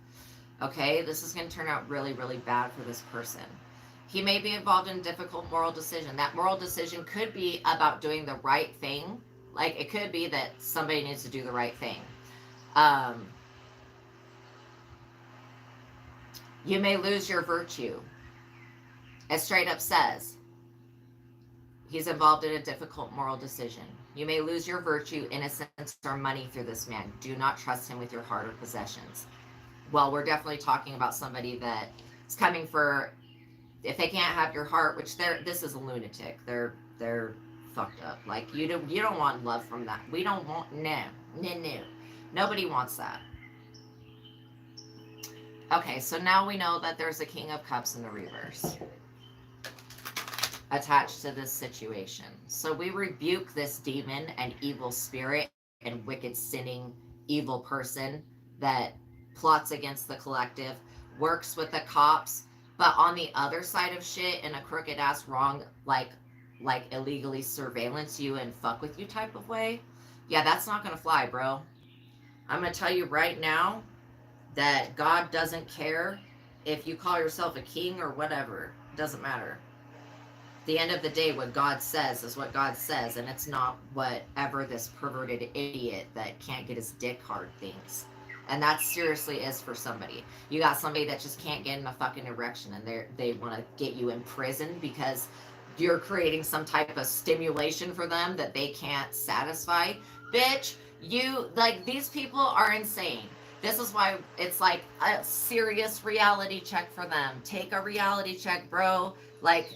okay, this is going to turn out really, really bad for this person. He may be involved in a difficult moral decision. That moral decision could be about doing the right thing. Like it could be that somebody needs to do the right thing. You may lose your virtue. It straight up says he's involved in a difficult moral decision. You may lose your virtue, innocence, or money through this man. Do not trust him with your heart or possessions. Well, we're definitely talking about somebody that is coming for, if they can't have your heart, which this is a lunatic. They're fucked up. Like you don't want love from that. We don't want no. Nobody wants that. Okay, so now we know that there's a King of Cups in the reverse attached to this situation. So we rebuke this demon and evil spirit and wicked sinning evil person that plots against the collective, works with the cops, but on the other side of shit in a crooked ass wrong, like illegally surveillance you and fuck with you type of way. Yeah, that's not gonna fly, bro. I'm gonna tell you right now that God doesn't care if you call yourself a king or whatever. It doesn't matter. At the end of the day, what God says is what God says, and it's not whatever this perverted idiot that can't get his dick hard thinks. And that seriously is for somebody. You got somebody that just can't get in a fucking erection and they want to get you in prison because you're creating some type of stimulation for them that they can't satisfy. Bitch, these people are insane. This is why it's like a serious reality check for them. Take a reality check, bro. Like,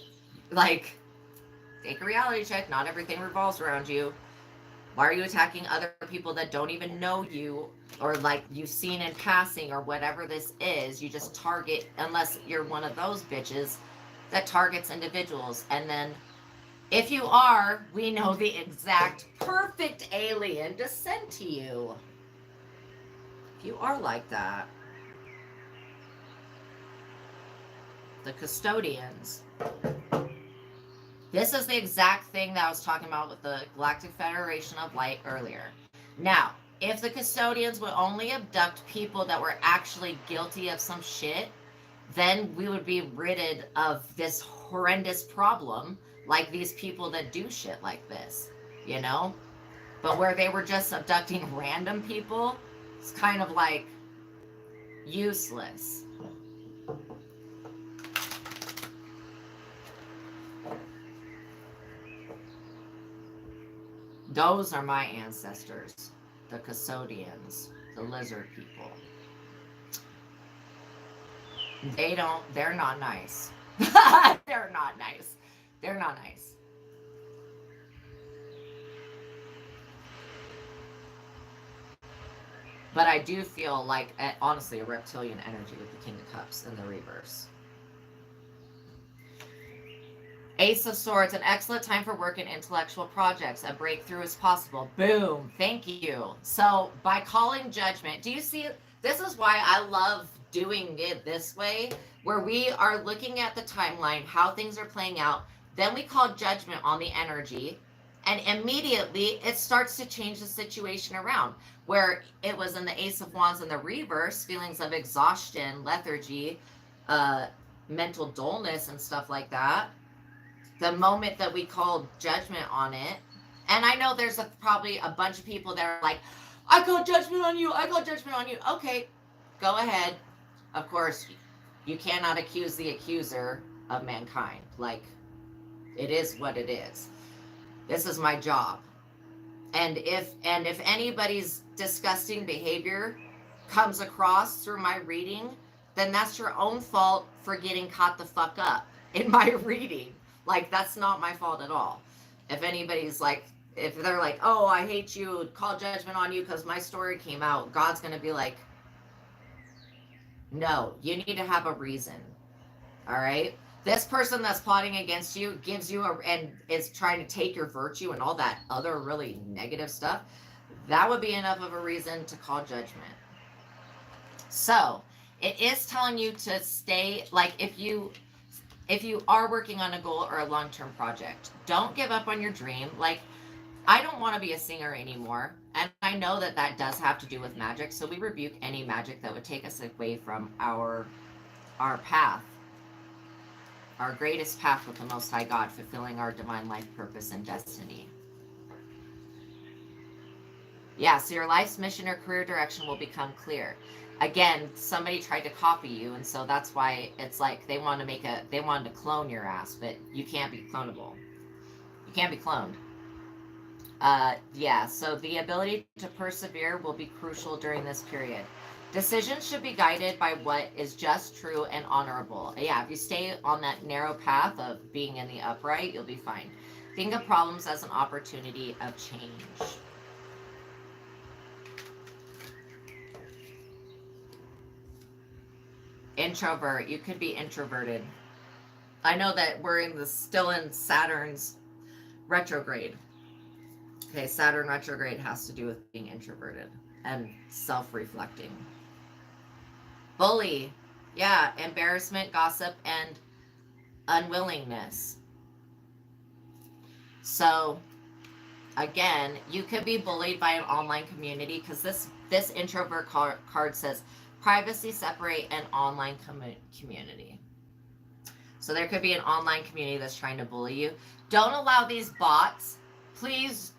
take a reality check. Not everything revolves around you. Why are you attacking other people that don't even know you or like you've seen in passing or whatever this is? You just target, unless you're one of those bitches that targets individuals. And then if you are, we know the exact perfect alien to send to you. If you are like that. The custodians. This is the exact thing that I was talking about with the Galactic Federation of Light earlier. Now, if the custodians would only abduct people that were actually guilty of some shit, then we would be ridded of this horrendous problem, like these people that do shit like this, you know? But where they were just abducting random people, it's kind of like useless. Those are my ancestors, the custodians, the lizard people. They're not nice. They're not nice. They're not nice. But I do feel like, honestly, a reptilian energy with the King of Cups in the reverse. Ace of Swords, an excellent time for work in intellectual projects. A breakthrough is possible. Boom. Thank you. So by calling judgment, do you see? This is why I love doing it this way, where we are looking at the timeline, how things are playing out. Then we call judgment on the energy. And immediately it starts to change the situation around. Where it was in the Ace of Wands in the reverse, feelings of exhaustion, lethargy, mental dullness, and stuff like that. The moment that we call judgment on it, and I know there's probably a bunch of people that are like, I call judgment on you, I call judgment on you. Okay, go ahead. Of course, you cannot accuse the accuser of mankind. Like, it is what it is. This is my job. And if anybody's disgusting behavior comes across through my reading, then that's your own fault for getting caught the fuck up in my reading. Like, that's not my fault at all. If anybody's like, if they're like, oh, I hate you, call judgment on you because my story came out, God's going to be like, no, you need to have a reason. All right? This person that's plotting against you gives you and is trying to take your virtue and all that other really negative stuff. That would be enough of a reason to call judgment. So, it is telling you to stay, like, if you are working on a goal or a long-term project, don't give up on your dream. Like, I don't want to be a singer anymore, and I know that that does have to do with magic, so we rebuke any magic that would take us away from our path, our greatest path with the Most High God, fulfilling our divine life purpose and destiny. Yeah, so your life's mission or career direction will become clear. Again, somebody tried to copy you, and so that's why it's like they wanted to clone your ass, but you can't be clonable. You can't be cloned. Yeah, so the ability to persevere will be crucial during this period. Decisions should be guided by what is just, true, and honorable. Yeah, if you stay on that narrow path of being in the upright, you'll be fine. Think of problems as an opportunity of change. Introvert. You could be introverted. I know that we're still in Saturn's retrograde. Okay, Saturn retrograde has to do with being introverted and self-reflecting. Bully. Yeah, embarrassment, gossip, and unwillingness. So, again, you could be bullied by an online community because this introvert card says privacy, separate, and online community. So there could be an online community that's trying to bully you. Don't allow these bots, please,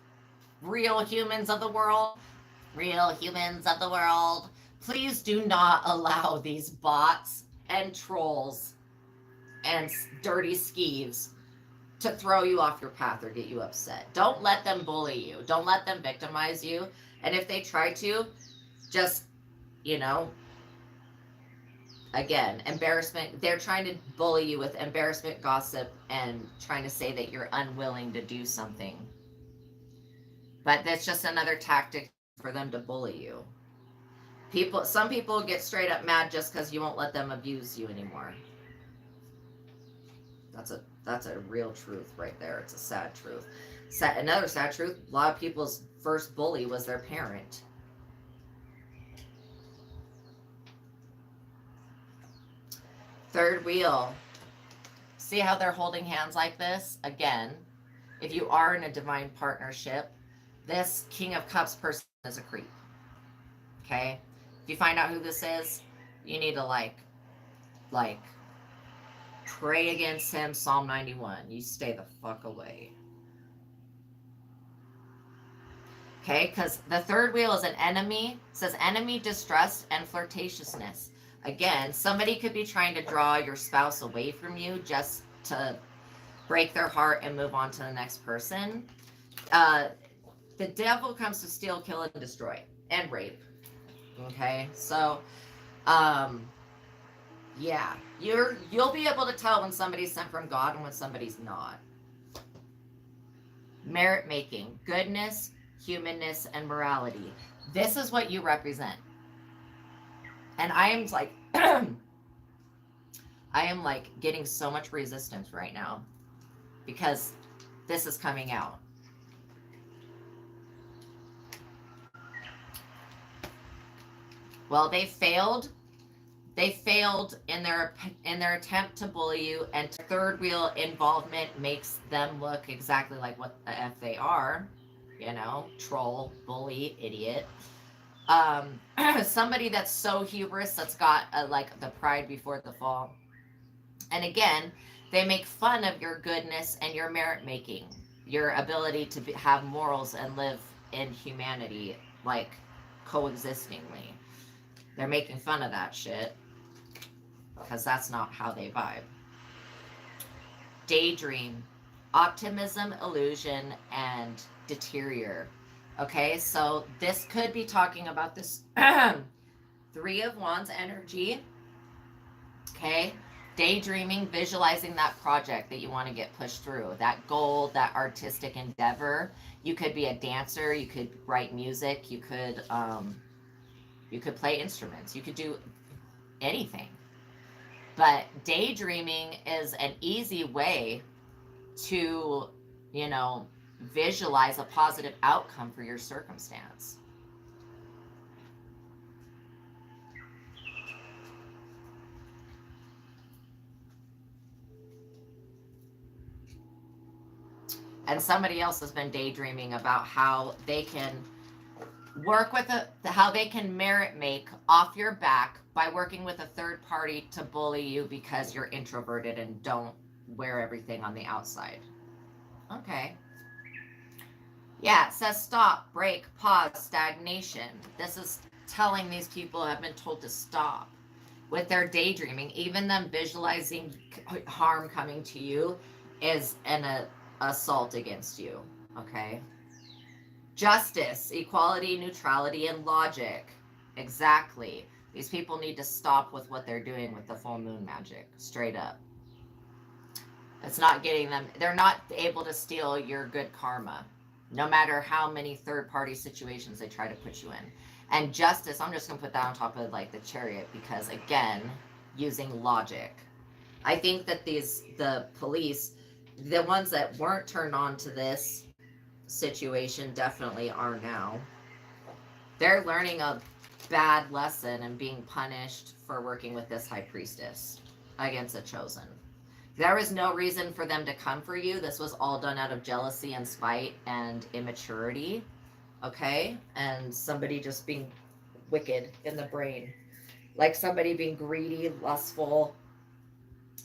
real humans of the world, please do not allow these bots and trolls and dirty skeeves to throw you off your path or get you upset. Don't let them bully you. Don't let them victimize you. And if they try to, just, again, embarrassment. They're trying to bully you with embarrassment, gossip, and trying to say that you're unwilling to do something. But that's just another tactic for them to bully you. Some people get straight up mad just because you won't let them abuse you anymore. That's a real truth right there. It's a sad truth. Another sad truth, a lot of people's first bully was their parent. Third wheel. See how they're holding hands like this? Again, if you are in a divine partnership, this King of Cups person is a creep. Okay? If you find out who this is, you need to Like, pray against him, Psalm 91. You stay the fuck away. Okay, because the third wheel is an enemy. It says enemy, distrust, and flirtatiousness. Again, somebody could be trying to draw your spouse away from you just to break their heart and move on to the next person. The devil comes to steal, kill, and destroy, and rape. Okay, so yeah, you'll be able to tell when somebody's sent from God and when somebody's not. Merit making, goodness, humanness, and morality. This is what you represent. And I am like I am like getting so much resistance right now because this is coming out. Well, they failed in their attempt to bully you, and third wheel involvement makes them look exactly like what the F they are, you know, troll, bully, idiot. Somebody that's so hubris, that's got like the pride before the fall. And again, they make fun of your goodness and your merit making, your ability to have morals and live in humanity, like coexistingly. They're making fun of that shit because that's not how they vibe. Daydream, optimism, illusion, and deterior. Okay, so this could be talking about this Three of Wands energy. Okay, daydreaming, visualizing that project that you want to get pushed through, that goal, that artistic endeavor. You could be a dancer, you could write music, you could play instruments, you could do anything. But daydreaming is an easy way to, you know, visualize a positive outcome for your circumstance. And somebody else has been daydreaming about how they can work with how they can merit make off your back by working with a third party to bully you because you're introverted and don't wear everything on the outside. Okay. Yeah, it says stop, break, pause, stagnation. This is telling these people have been told to stop with their daydreaming. Even them visualizing harm coming to you is an assault against you. Okay. Justice, equality, neutrality, and logic. Exactly. These people need to stop with what they're doing with the full moon magic. Straight up. It's not getting them, they're not able to steal your good karma, no matter how many third-party situations they try to put you in. And justice, I'm just going to put that on top of like the Chariot because, again, using logic. I think that the police, the ones that weren't turned on to this situation definitely are now. They're learning a bad lesson and being punished for working with this high priestess against a chosen. There was no reason for them to come for you. This was all done out of jealousy and spite and immaturity. Okay? And somebody just being wicked in the brain. Like somebody being greedy, lustful,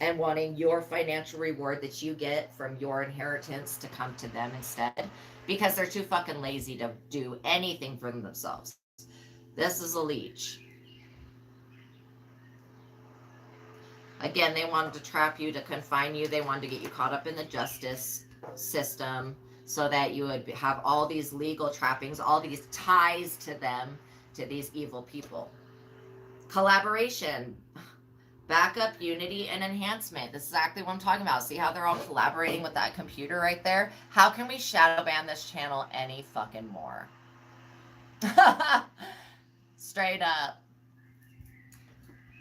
and wanting your financial reward that you get from your inheritance to come to them instead because they're too fucking lazy to do anything for themselves. This is a leech. Again, they wanted to trap you, to confine you. They wanted to get you caught up in the justice system so that you would have all these legal trappings, all these ties to them, to these evil people. Collaboration, backup, unity, and enhancement. This is exactly what I'm talking about. See how they're all collaborating with that computer right there? How can we shadow ban this channel any fucking more? Straight up.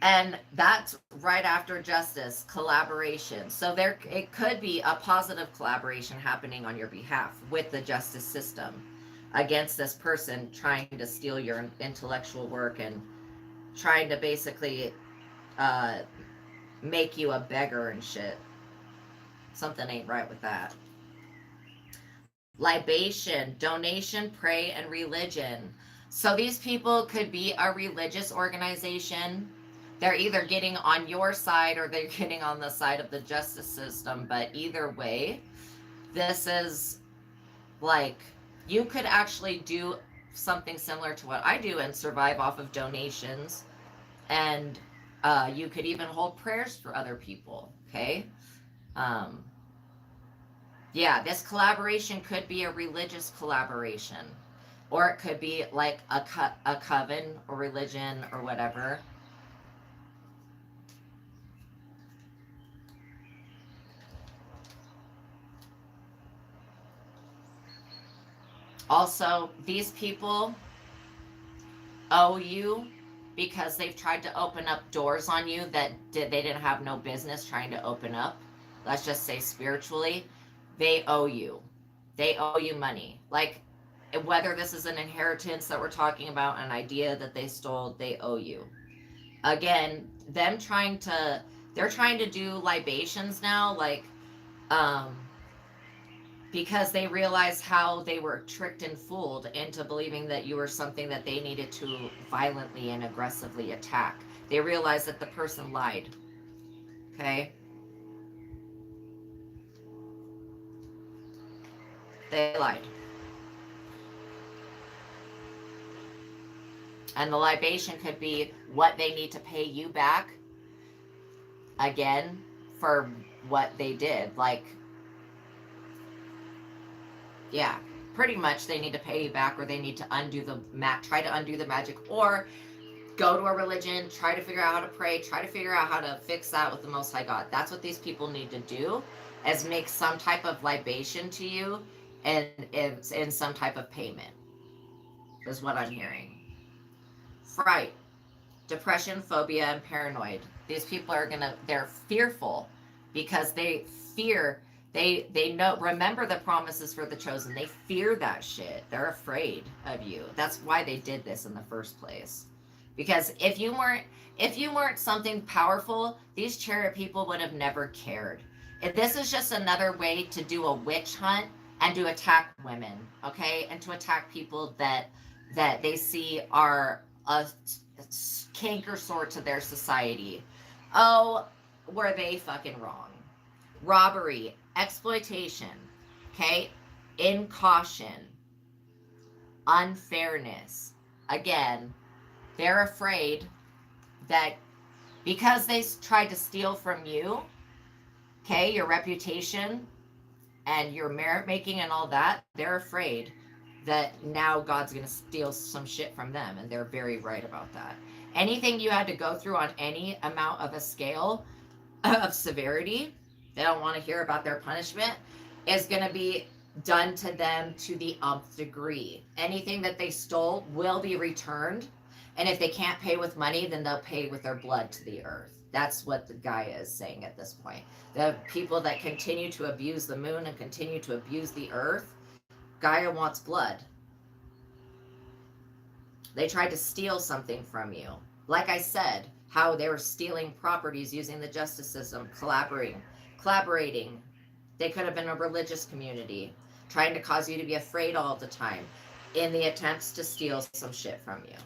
And that's right after justice, collaboration. So there, it could be a positive collaboration happening on your behalf with the justice system against this person trying to steal your intellectual work and trying to basically make you a beggar and shit. Something ain't right with that. Libation, donation, pray, and religion. So these people could be a religious organization. they're either getting on your side or they're getting on the side of the justice system. But either way, this is like, you could actually do something similar to what I do and survive off of donations. And you could even hold prayers for other people. Okay. Um, yeah, this collaboration could be a religious collaboration, or it could be like a coven or religion or whatever. Also, these people owe you because they've tried to open up doors on you that they didn't have no business trying to open up. Let's just say spiritually, they owe you. They owe you money. Like, whether this is an inheritance that we're talking about, an idea that they stole, they owe you. Again, they're trying to do libations now, like, um, because they realized how they were tricked and fooled into believing that you were something that they needed to violently and aggressively attack. They realized that the person lied. Okay? They lied. And the libation could be what they need to pay you back again for what they did. Like, yeah, pretty much they need to pay you back, or they need to try to undo the magic, or go to a religion, try to figure out how to pray, try to figure out how to fix that with the Most High God. That's what these people need to do, is make some type of libation to you, and it's in some type of payment, is what I'm hearing. Fright, depression, phobia, and paranoid. These people they're fearful because they fear. They know, remember the promises for the chosen. They fear that shit. They're afraid of you. That's why they did this in the first place. Because if you weren't something powerful, these chariot people would have never cared. If this is just another way to do a witch hunt and to attack women, okay? And to attack people that they see are a canker sore to their society. Oh, were they fucking wrong? Robbery, exploitation, okay? Incaution, unfairness. Again, they're afraid that because they tried to steal from you, okay, your reputation and your merit making and all that, they're afraid that now God's going to steal some shit from them. And they're very right about that. Anything you had to go through on any amount of a scale of severity, they don't want to hear about their punishment, is going to be done to them to the nth degree. Anything that they stole will be returned. And if they can't pay with money, then they'll pay with their blood to the earth. That's what the Gaia is saying at this point. The people that continue to abuse the moon and continue to abuse the earth, Gaia wants blood. They tried to steal something from you. Like I said, how they were stealing properties using the justice system, collaborating. They could have been a religious community, trying to cause you to be afraid all the time in the attempts to steal some shit from you.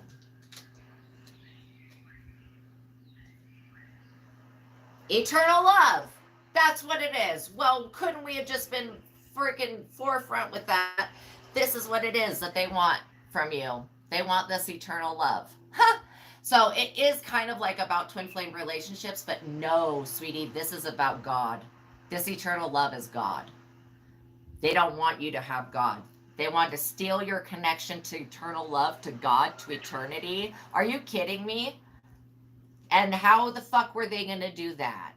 Eternal love. That's what it is. Well, couldn't we have just been freaking forefront with that? This is what it is that they want from you. They want this eternal love. Huh. So it is kind of like about twin flame relationships, but no, sweetie, this is about God. This eternal love is God. They don't want you to have God. They want to steal your connection to eternal love, to God, to eternity. Are you kidding me? And how the fuck were they going to do that?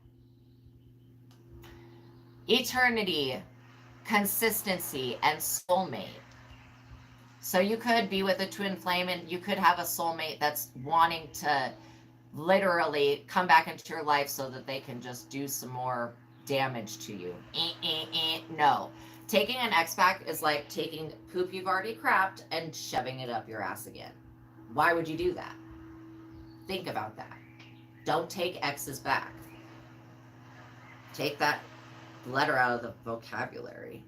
Eternity, consistency, and soulmate. So you could be with a twin flame and you could have a soulmate that's wanting to literally come back into your life so that they can just do some more damage to you. No. Taking an ex back is like taking poop you've already crapped and shoving it up your ass again. Why would you do that? Think about that. Don't take exes back. Take that letter out of the vocabulary.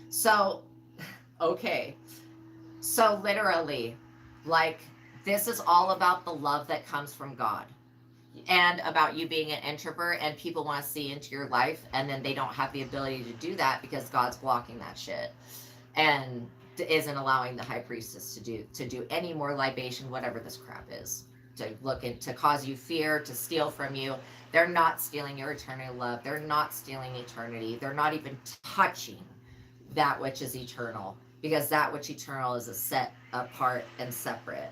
So, okay. So literally, like, This is all about the love that comes from God and about you being an introvert, and people want to see into your life and then they don't have the ability to do that because God's blocking that shit and isn't allowing the high priestess to do any more libation, whatever this crap is, to look in, to cause you fear, to steal from you. They're not stealing your eternal love. They're not stealing eternity. They're not even touching that which is eternal, because that which eternal is a set apart and separate.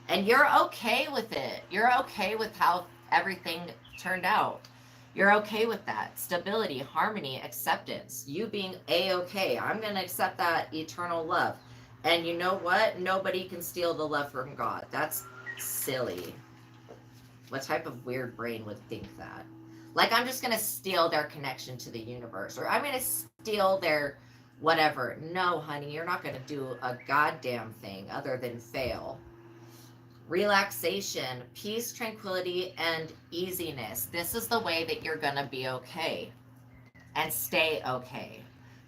And you're okay with it. You're okay with how everything turned out. You're okay with that. Stability, harmony, acceptance. You being A-okay. I'm going to accept that eternal love. And you know what? Nobody can steal the love from God. That's silly. What type of weird brain would think that? Like, I'm just going to steal their connection to the universe, or I'm going to steal their whatever. No, honey, you're not going to do a goddamn thing other than fail. Relaxation, peace, tranquility, and easiness. This is the way that you're going to be okay and stay okay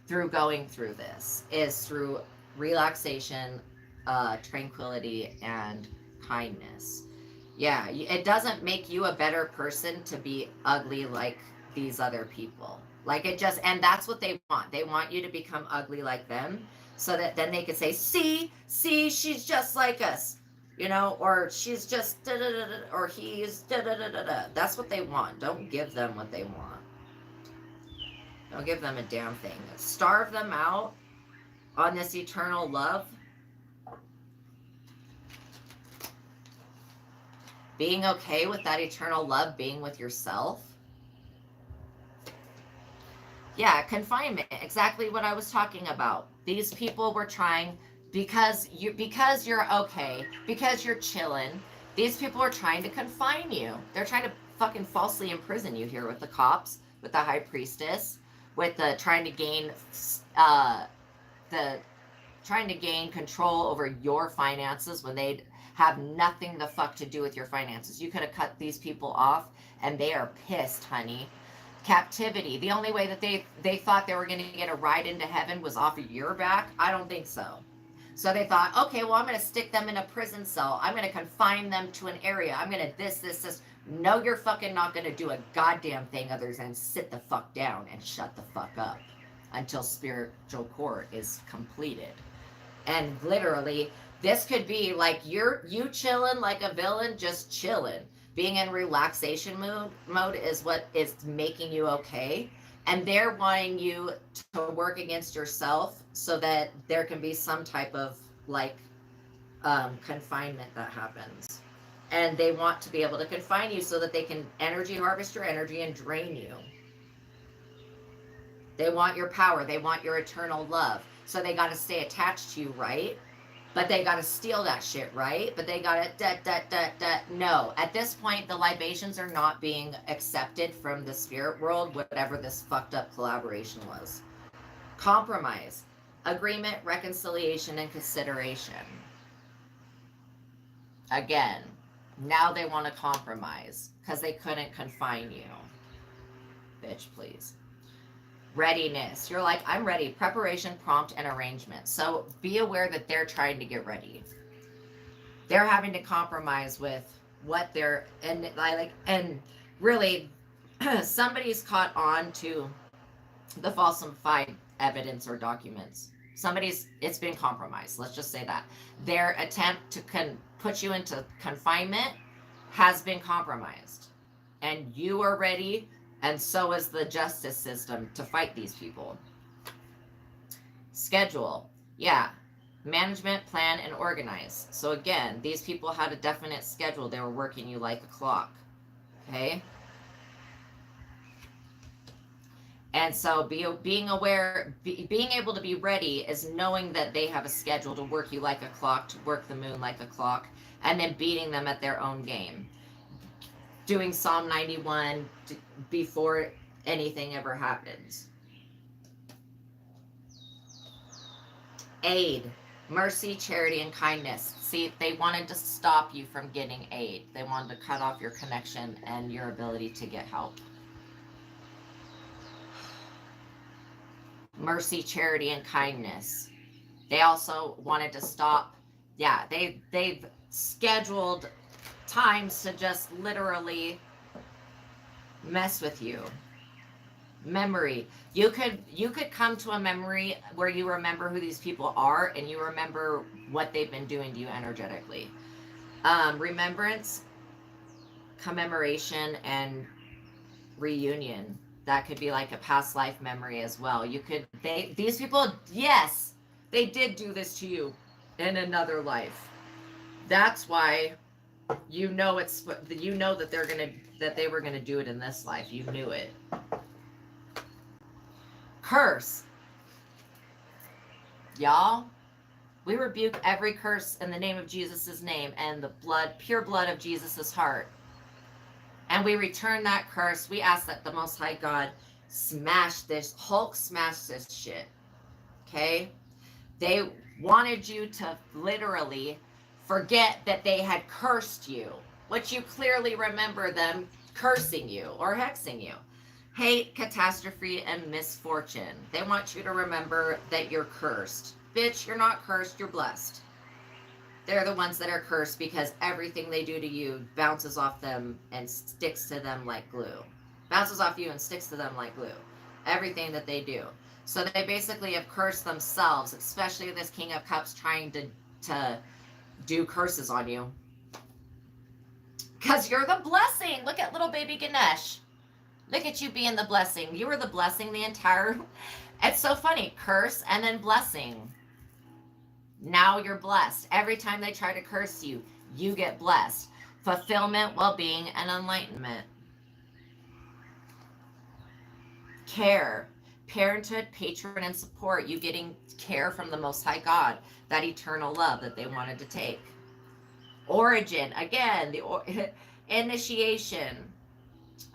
through going through this, is through relaxation, tranquility, and kindness. Yeah, it doesn't make you a better person to be ugly like these other people. Like, it just, and that's what they want. They want you to become ugly like them so that then they could say, see, she's just like us, you know, or she's just da da da da, or he's da da da da da. That's what they want. Don't give them what they want. Don't give them a damn thing. Starve them out on this eternal love. Being okay with that eternal love, being with yourself. Yeah, confinement, exactly what I was talking about. These people were trying, because you're okay, because you're chilling, these people are trying to confine you. They're trying to fucking falsely imprison you here with the cops, with the high priestess, with the trying to gain the trying to gain control over your finances when they have nothing the fuck to do with your finances. You could have cut these people off and they are pissed, honey. Captivity. The only way that they thought they were going to get a ride into heaven was off of your back. I don't think so. So they thought, okay, well, I'm going to stick them in a prison cell. I'm going to confine them to an area. I'm going to this. No, you're fucking not going to do a goddamn thing other than sit the fuck down and shut the fuck up until spiritual court is completed. And literally, this could be like you chilling like a villain, just chilling. Being in relaxation mode is what is making you okay. And they're wanting you to work against yourself so that there can be some type of like confinement that happens. And they want to be able to confine you so that they can energy harvest your energy and drain you. They want your power. They want your eternal love. So they got to stay attached to you, right? But they got to steal that shit, right? But they got to, no. At this point, the libations are not being accepted from the spirit world, whatever this fucked up collaboration was. Compromise, agreement, reconciliation, and consideration. Again, now they want to compromise because they couldn't confine you. Bitch, please. Readiness. You're like, I'm ready. Preparation, prompt, and arrangement. So be aware that they're trying to get ready. They're having to compromise with what they're, and really somebody's caught on to the falsified evidence or documents. It's been compromised. Let's just say that. Their attempt to put you into confinement has been compromised. And you are ready, and so is the justice system, to fight these people. Schedule. Yeah. Management, plan, and organize. So again, these people had a definite schedule. They were working you like a clock. Okay? And so being aware, being able to be ready is knowing that they have a schedule to work you like a clock, to work the moon like a clock, and then beating them at their own game. Doing Psalm 91 before anything ever happens. Aid, mercy, charity, and kindness. See, they wanted to stop you from getting aid. They wanted to cut off your connection and your ability to get help. Mercy, charity, and kindness. They also wanted to stop. Yeah, they've scheduled times to just literally mess with you. Memory. You could come to a memory where you remember who these people are and you remember what they've been doing to you energetically. Remembrance, commemoration, and reunion. That could be like a past life memory as well. These people, yes, they did do this to you in another life. That's why you know that they were gonna do it in this life. You knew it. Curse, y'all. We rebuke every curse in the name of Jesus' name and the pure blood of Jesus' heart. And we return that curse. We ask that the Most High God smash this, Hulk smash this shit. Okay? They wanted you to literally forget that they had cursed you, which you clearly remember them cursing you or hexing you. Hate, catastrophe, and misfortune. They want you to remember that you're cursed. Bitch, you're not cursed, you're blessed. They're the ones that are cursed because everything they do to you bounces off them and sticks to them like glue. Bounces off you and sticks to them like glue. Everything that they do. So they basically have cursed themselves, especially this King of Cups trying to do curses on you. Because you're the blessing. Look at little baby Ganesh. Look at you being the blessing. You were the blessing the entire... It's so funny. Curse and then blessing. Now you're blessed. Every time they try to curse you, you get blessed. Fulfillment, well-being, and enlightenment. Care. Parenthood, patron, and support. You getting care from the Most High God. That eternal love that they wanted to take. Origin. Again, initiation.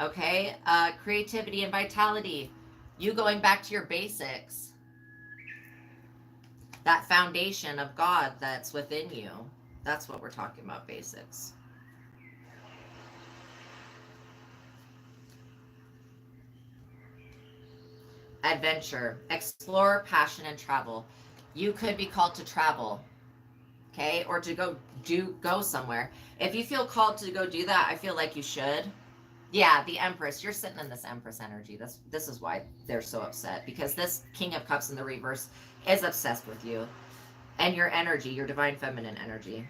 Okay? Creativity and vitality. You going back to your basics. That foundation of God that's within you. That's what we're talking about, basics. Adventure, explore, passion, and travel. You could be called to travel, okay, or to go somewhere. If you feel called to go do that, I feel like you should. Yeah, the Empress. You're sitting in this Empress energy. This is why they're so upset, because this King of Cups in the reverse is obsessed with you and your energy, your divine feminine energy.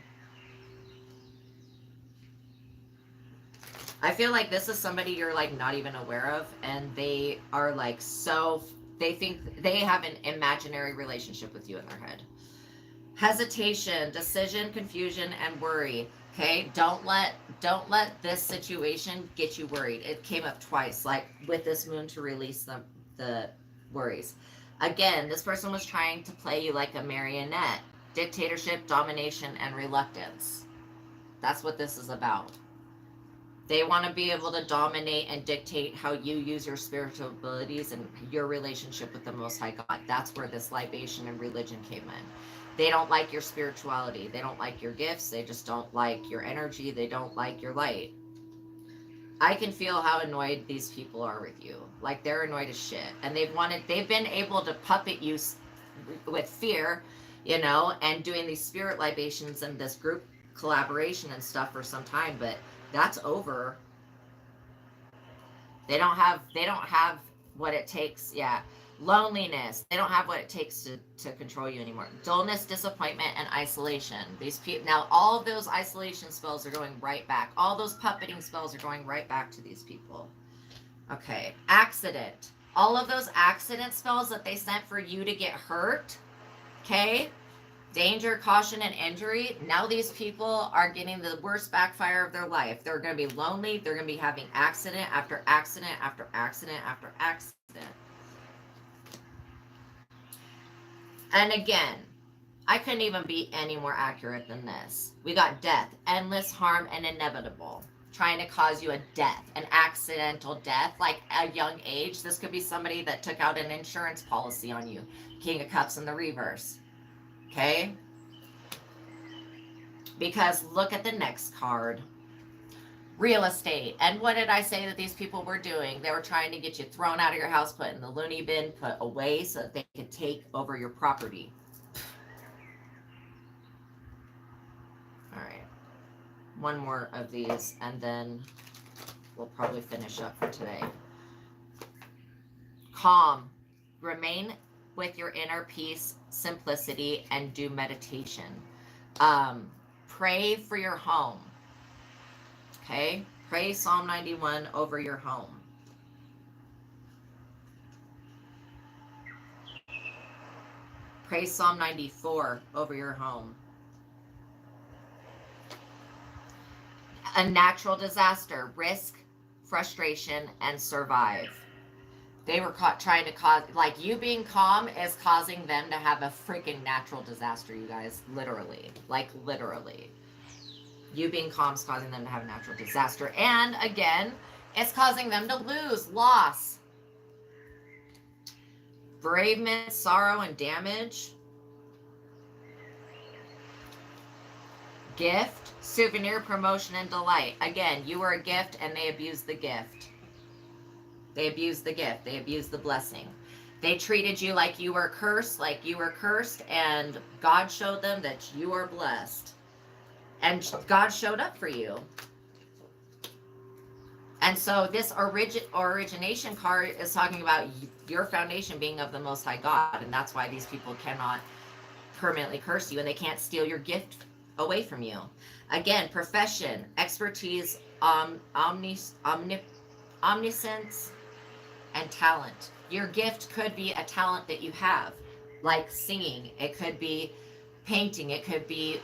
I feel like this is somebody you're like not even aware of, and they are like they think they have an imaginary relationship with you in their head. Hesitation, decision, confusion, and worry. Okay, don't let this situation get you worried. It came up twice, like with this moon, to release the worries. Again, this person was trying to play you like a marionette. Dictatorship, domination, and reluctance. That's what this is about. They want to be able to dominate and dictate how you use your spiritual abilities and your relationship with the Most High God. That's where this libation and religion came in. They don't like your spirituality. They don't like your gifts. They just don't like your energy. They don't like your light. I can feel how annoyed these people are with you. Like, they're annoyed as shit. And they've been able to puppet you with fear, you know, and doing these spirit libations and this group collaboration and stuff for some time, but that's over. They don't have what it takes. Yeah. Loneliness. They don't have what it takes to control you anymore. Dullness, disappointment, and isolation. These people, now all of those isolation spells are going right back. All those puppeting spells are going right back to these people. Okay. Accident. All of those accident spells that they sent for you to get hurt. Okay. Danger, caution, and injury. Now these people are getting the worst backfire of their life. They're going to be lonely. They're going to be having accident after accident after accident after accident. And again, I couldn't even be any more accurate than this. We got death, endless harm, and inevitable. Trying to cause you a death, an accidental death, like a young age. This could be somebody that took out an insurance policy on you. King of Cups in the reverse. Okay? Because look at the next card. Real estate. And what did I say that these people were doing? They were trying to get you thrown out of your house, put in the loony bin, put away so that they could take over your property. All right. One more of these, and then we'll probably finish up for today. Calm. Remain with your inner peace, simplicity, and do meditation. Pray for your home. Okay? Pray Psalm 91 over your home. Pray Psalm 94 over your home. A natural disaster, risk, frustration, and survive. They were trying to cause, like, you being calm is causing them to have a freaking natural disaster, you guys. Literally. Like, literally. You being calm is causing them to have a natural disaster. And, again, it's causing them to lose, loss. Bereavement, sorrow, and damage. Gift, souvenir, promotion, and delight. Again, you were a gift and they abused the gift. They abused the gift. They abused the blessing. They treated you like you were cursed, and God showed them that you are blessed. And God showed up for you. And so this origination card is talking about your foundation being of the Most High God, and that's why these people cannot permanently curse you, and they can't steal your gift away from you. Again, profession, expertise, omniscience, and talent. Your gift could be a talent that you have, like singing. It could be painting. It could be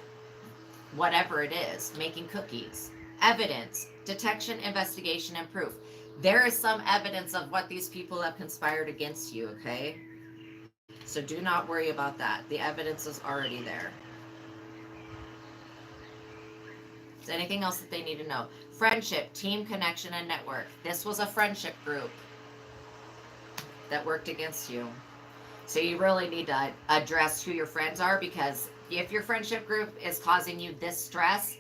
whatever it is, making cookies. Evidence, detection, investigation, and proof. There is some evidence of what these people have conspired against you, okay? So do not worry about that. The evidence is already there. Is there anything else that they need to know? Friendship, team, connection, and network. This was a friendship group that worked against you. So you really need to address who your friends are, because if your friendship group is causing you this stress,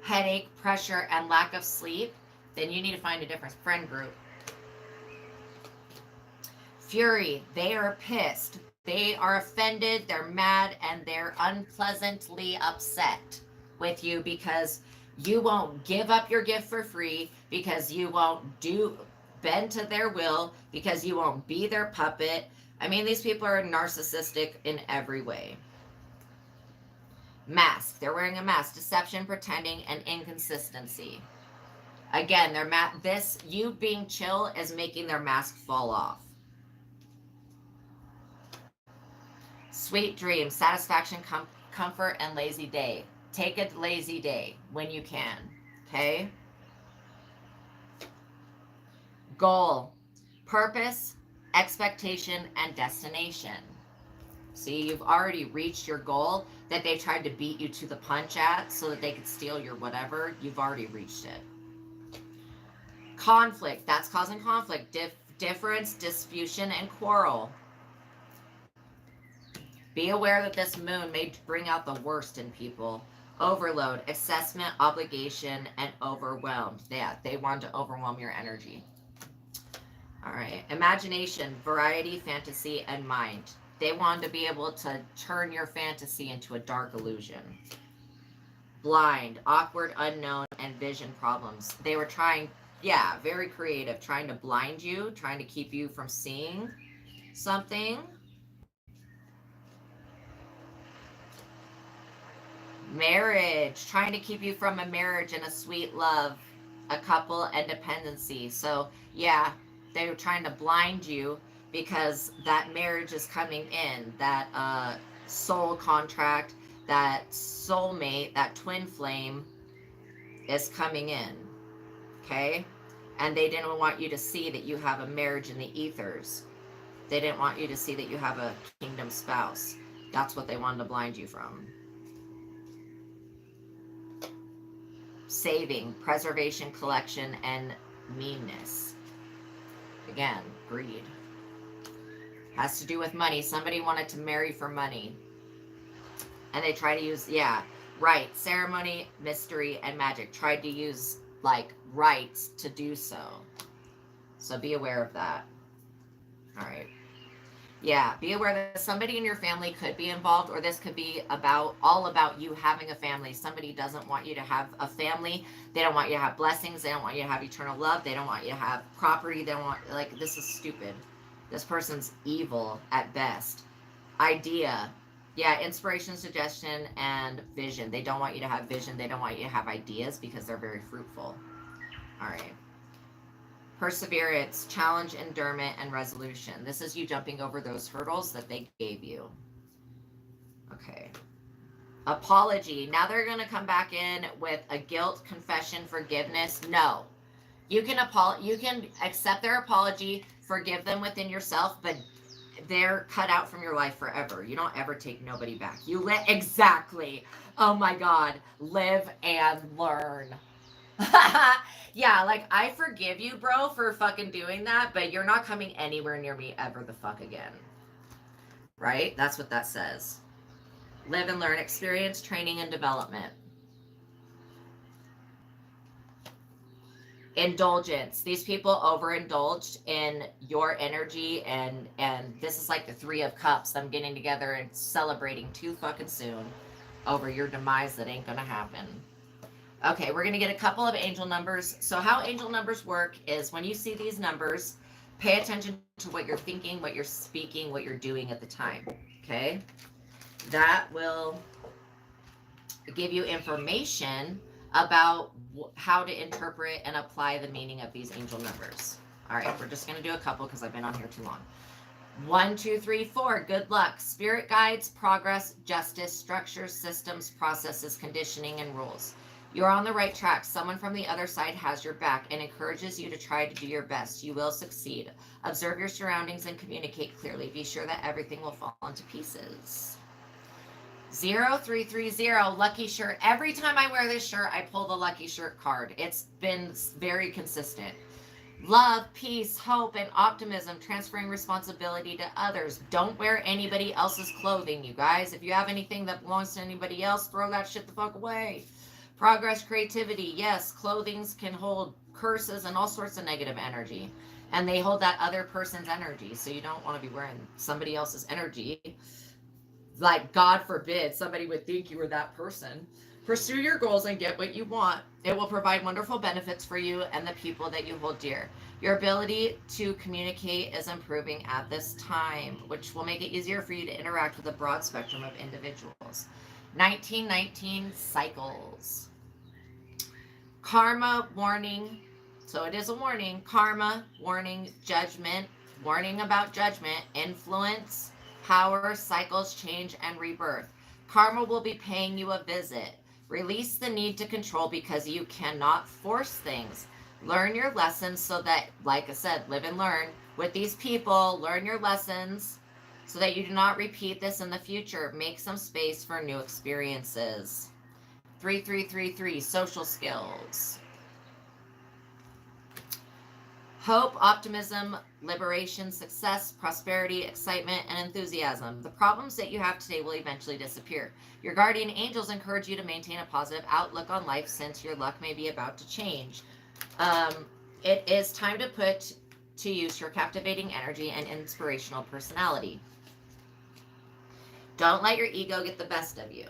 headache, pressure, and lack of sleep, then you need to find a different friend group. Fury, they are pissed. They are offended, they're mad, and they're unpleasantly upset with you because you won't give up your gift for free, because you won't bend to their will, because you won't be their puppet. I mean, these people are narcissistic in every way. Mask. They're wearing a mask. Deception, pretending, and inconsistency. Again, you being chill is making their mask fall off. Sweet dreams, satisfaction, comfort, and lazy day. Take a lazy day when you can, okay? Goal, purpose, expectation, and destination. See, you've already reached your goal that they tried to beat you to the punch at so that they could steal your whatever. You've already reached it. Conflict, that's causing conflict. Difference, disputation, and quarrel. Be aware that this moon may bring out the worst in people. Overload, assessment, obligation, and overwhelmed. Yeah, they want to overwhelm your energy. All right. Imagination, variety, fantasy, and mind. They want to be able to turn your fantasy into a dark illusion. Blind, awkward, unknown, and vision problems. They were trying, very creative, trying to blind you, trying to keep you from seeing something. Marriage, trying to keep you from a marriage and a sweet love, a couple, and dependency. So, yeah, they were trying to blind you because that marriage is coming in, that soul contract, that soulmate, that twin flame is coming in, okay? And they didn't want you to see that you have a marriage in the ethers. They didn't want you to see that you have a kingdom spouse. That's what they wanted to blind you from. Saving, preservation, collection, and meanness. Again, greed. Has to do with money. Somebody wanted to marry for money. And they try to use, right, ceremony, mystery, and magic. Tried to use, like, rites to do so. So be aware of that. All right. Yeah, be aware that somebody in your family could be involved, or this could be about all about you having a family. Somebody doesn't want you to have a family. They don't want you to have blessings. They don't want you to have eternal love. They don't want you to have property. They don't want, like, this is stupid. This person's evil at best. Idea. Yeah, inspiration, suggestion, and vision. They don't want you to have vision. They don't want you to have ideas because they're very fruitful. All right. Perseverance, challenge, endurance, and resolution. This is you jumping over those hurdles that they gave you. Okay. Apology. Now they're going to come back in with a guilt, confession, forgiveness. No. You can accept their apology, forgive them within yourself, but they're cut out from your life forever. You don't ever take nobody back. You let exactly. Oh my god, live and learn. Yeah, like I forgive you, bro, for fucking doing that, but you're not coming anywhere near me ever the fuck again. Right? That's what that says. Live and learn, experience, training, and development. Indulgence. These people overindulged in your energy, and this is like the Three of Cups, them getting together and celebrating too fucking soon over your demise that ain't gonna happen. Okay, we're gonna get a couple of angel numbers. So how angel numbers work is when you see these numbers, pay attention to what you're thinking, what you're speaking, what you're doing at the time. Okay, that will give you information about how to interpret and apply the meaning of these angel numbers. All right, we're just going to do a couple because I've been on here too long. 1, 2, 3, 4. Good luck. Spirit guides, progress, justice, structures, systems, processes, conditioning, and rules. You're on the right track. Someone from the other side has your back and encourages you to try to do your best. You will succeed. Observe your surroundings and communicate clearly. Be sure that everything will fall into pieces. 0330, lucky shirt. Every time I wear this shirt, I pull the lucky shirt card. It's been very consistent. Love, peace, hope, and optimism, transferring responsibility to others. Don't wear anybody else's clothing, you guys. If you have anything that belongs to anybody else, throw that shit the fuck away. Progress, creativity. Yes, clothings can hold curses and all sorts of negative energy. And they hold that other person's energy. So you don't want to be wearing somebody else's energy. Like, God forbid, somebody would think you were that person. Pursue your goals and get what you want. It will provide wonderful benefits for you and the people that you hold dear. Your ability to communicate is improving at this time, which will make it easier for you to interact with a broad spectrum of individuals. 1919 cycles. Karma warning. So it is a warning. Karma, warning, judgment, warning about judgment, influence, power, cycles, change, and rebirth. Karma will be paying you a visit. Release the need to control because you cannot force things. Learn your lessons so that, like I said, live and learn with these people. Learn your lessons so that you do not repeat this in the future. Make some space for new experiences. 3333, social skills. Hope, optimism, liberation, success, prosperity, excitement, and enthusiasm. The problems that you have today will eventually disappear. Your guardian angels encourage you to maintain a positive outlook on life since your luck may be about to change. It is time to put to use your captivating energy and inspirational personality. Don't let your ego get the best of you.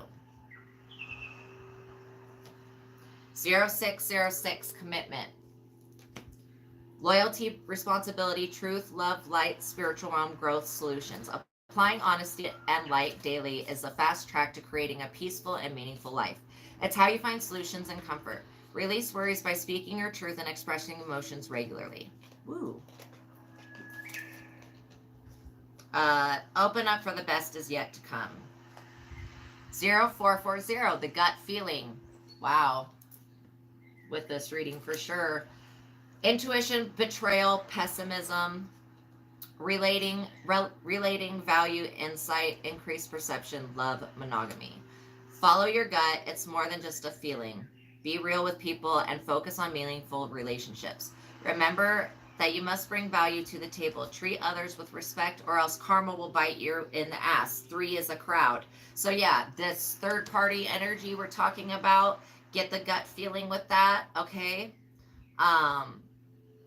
0606, commitment. Loyalty, responsibility, truth, love, light, spiritual realm, growth, solutions. Applying honesty and light daily is a fast track to creating a peaceful and meaningful life. It's how you find solutions and comfort. Release worries by speaking your truth and expressing emotions regularly. Woo. Open up for the best is yet to come. 0440, the gut feeling. Wow. With this reading for sure. Intuition, betrayal, pessimism, relating value, insight, increased perception, love, monogamy. Follow your gut. It's more than just a feeling. Be real with people and focus on meaningful relationships. Remember that you must bring value to the table. Treat others with respect or else karma will bite you in the ass. 3 is a crowd. So yeah, this third party energy we're talking about, get the gut feeling with that, okay?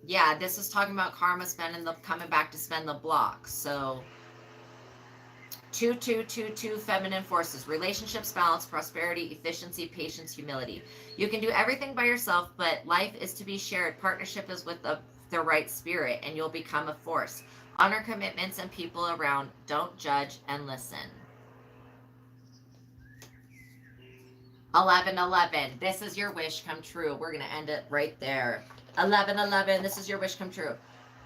Yeah, this is talking about karma coming back to spend the block. So Two feminine forces: relationships, balance, prosperity, efficiency, patience, humility. You can do everything by yourself, but life is to be shared. Partnership is with the right spirit, and you'll become a force. Honor commitments and people around. Don't judge and listen. 1111. This is your wish come true. We're going to end it right there. 1111. This is your wish come true.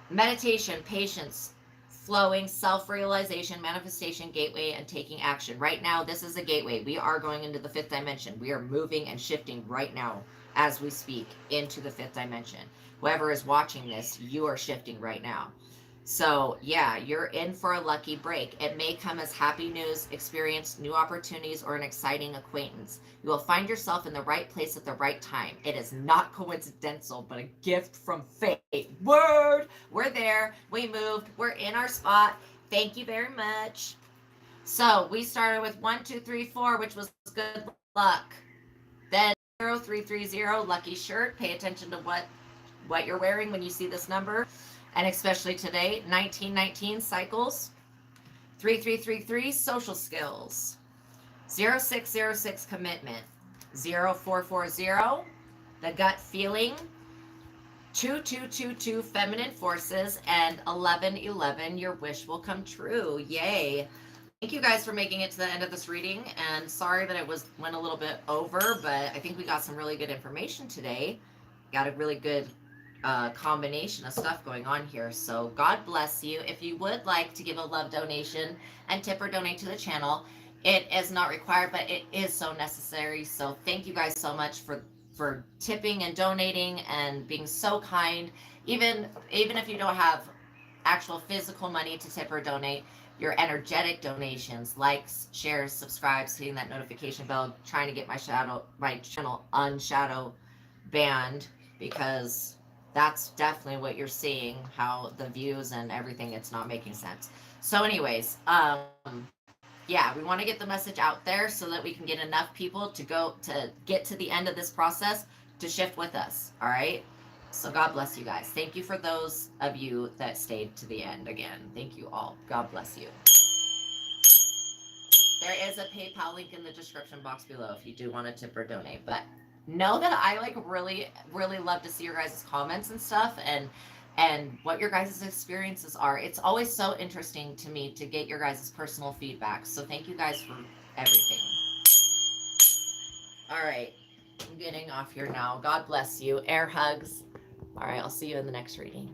Meditation, patience, flowing, self realization, manifestation, gateway, and taking action. Right now, this is a gateway. We are going into the fifth dimension. We are moving and shifting right now as we speak into the fifth dimension. Whoever is watching this, you are shifting right now. So, yeah, you're in for a lucky break. It may come as happy news, experience, new opportunities, or an exciting acquaintance. You will find yourself in the right place at the right time. It is not coincidental, but a gift from fate. Word! We're there. We moved. We're in our spot. Thank you very much. So, we started with 1, 2, 3, 4, which was good luck. Then 0330, lucky shirt. Pay attention to what you're wearing when you see this number, and especially today. 1919, cycles. 3333, social skills. 0606, commitment. 0440, the gut feeling. 2222, feminine forces. And 1111, your wish will come true. Yay. Thank you guys for making it to the end of this reading, and sorry that it went a little bit over, but I think we got some really good information today. Got a really good combination of stuff going on here. So God bless you. If you would like to give a love donation and tip or donate to the channel, it is not required, but it is so necessary. So thank you guys so much for tipping and donating and being so kind. Even if you don't have actual physical money to tip or donate, your energetic donations, likes, shares, subscribes, hitting that notification bell, trying to get my channel unshadow banned, because that's definitely what you're seeing, how the views and everything, it's not making sense. So anyways, yeah, we want to get the message out there so that we can get enough people to get to the end of this process to shift with us. All right. So God bless you guys. Thank you for those of you that stayed to the end. Again, thank you all. God bless you. There is a PayPal link in the description box below if you do want to tip or donate. But know that I really, really love to see your guys' comments and stuff, and what your guys' experiences are. It's always so interesting to me to get your guys' personal feedback. So thank you guys for everything. All right. I'm getting off here now. God bless you. Air hugs. All right. I'll see you in the next reading.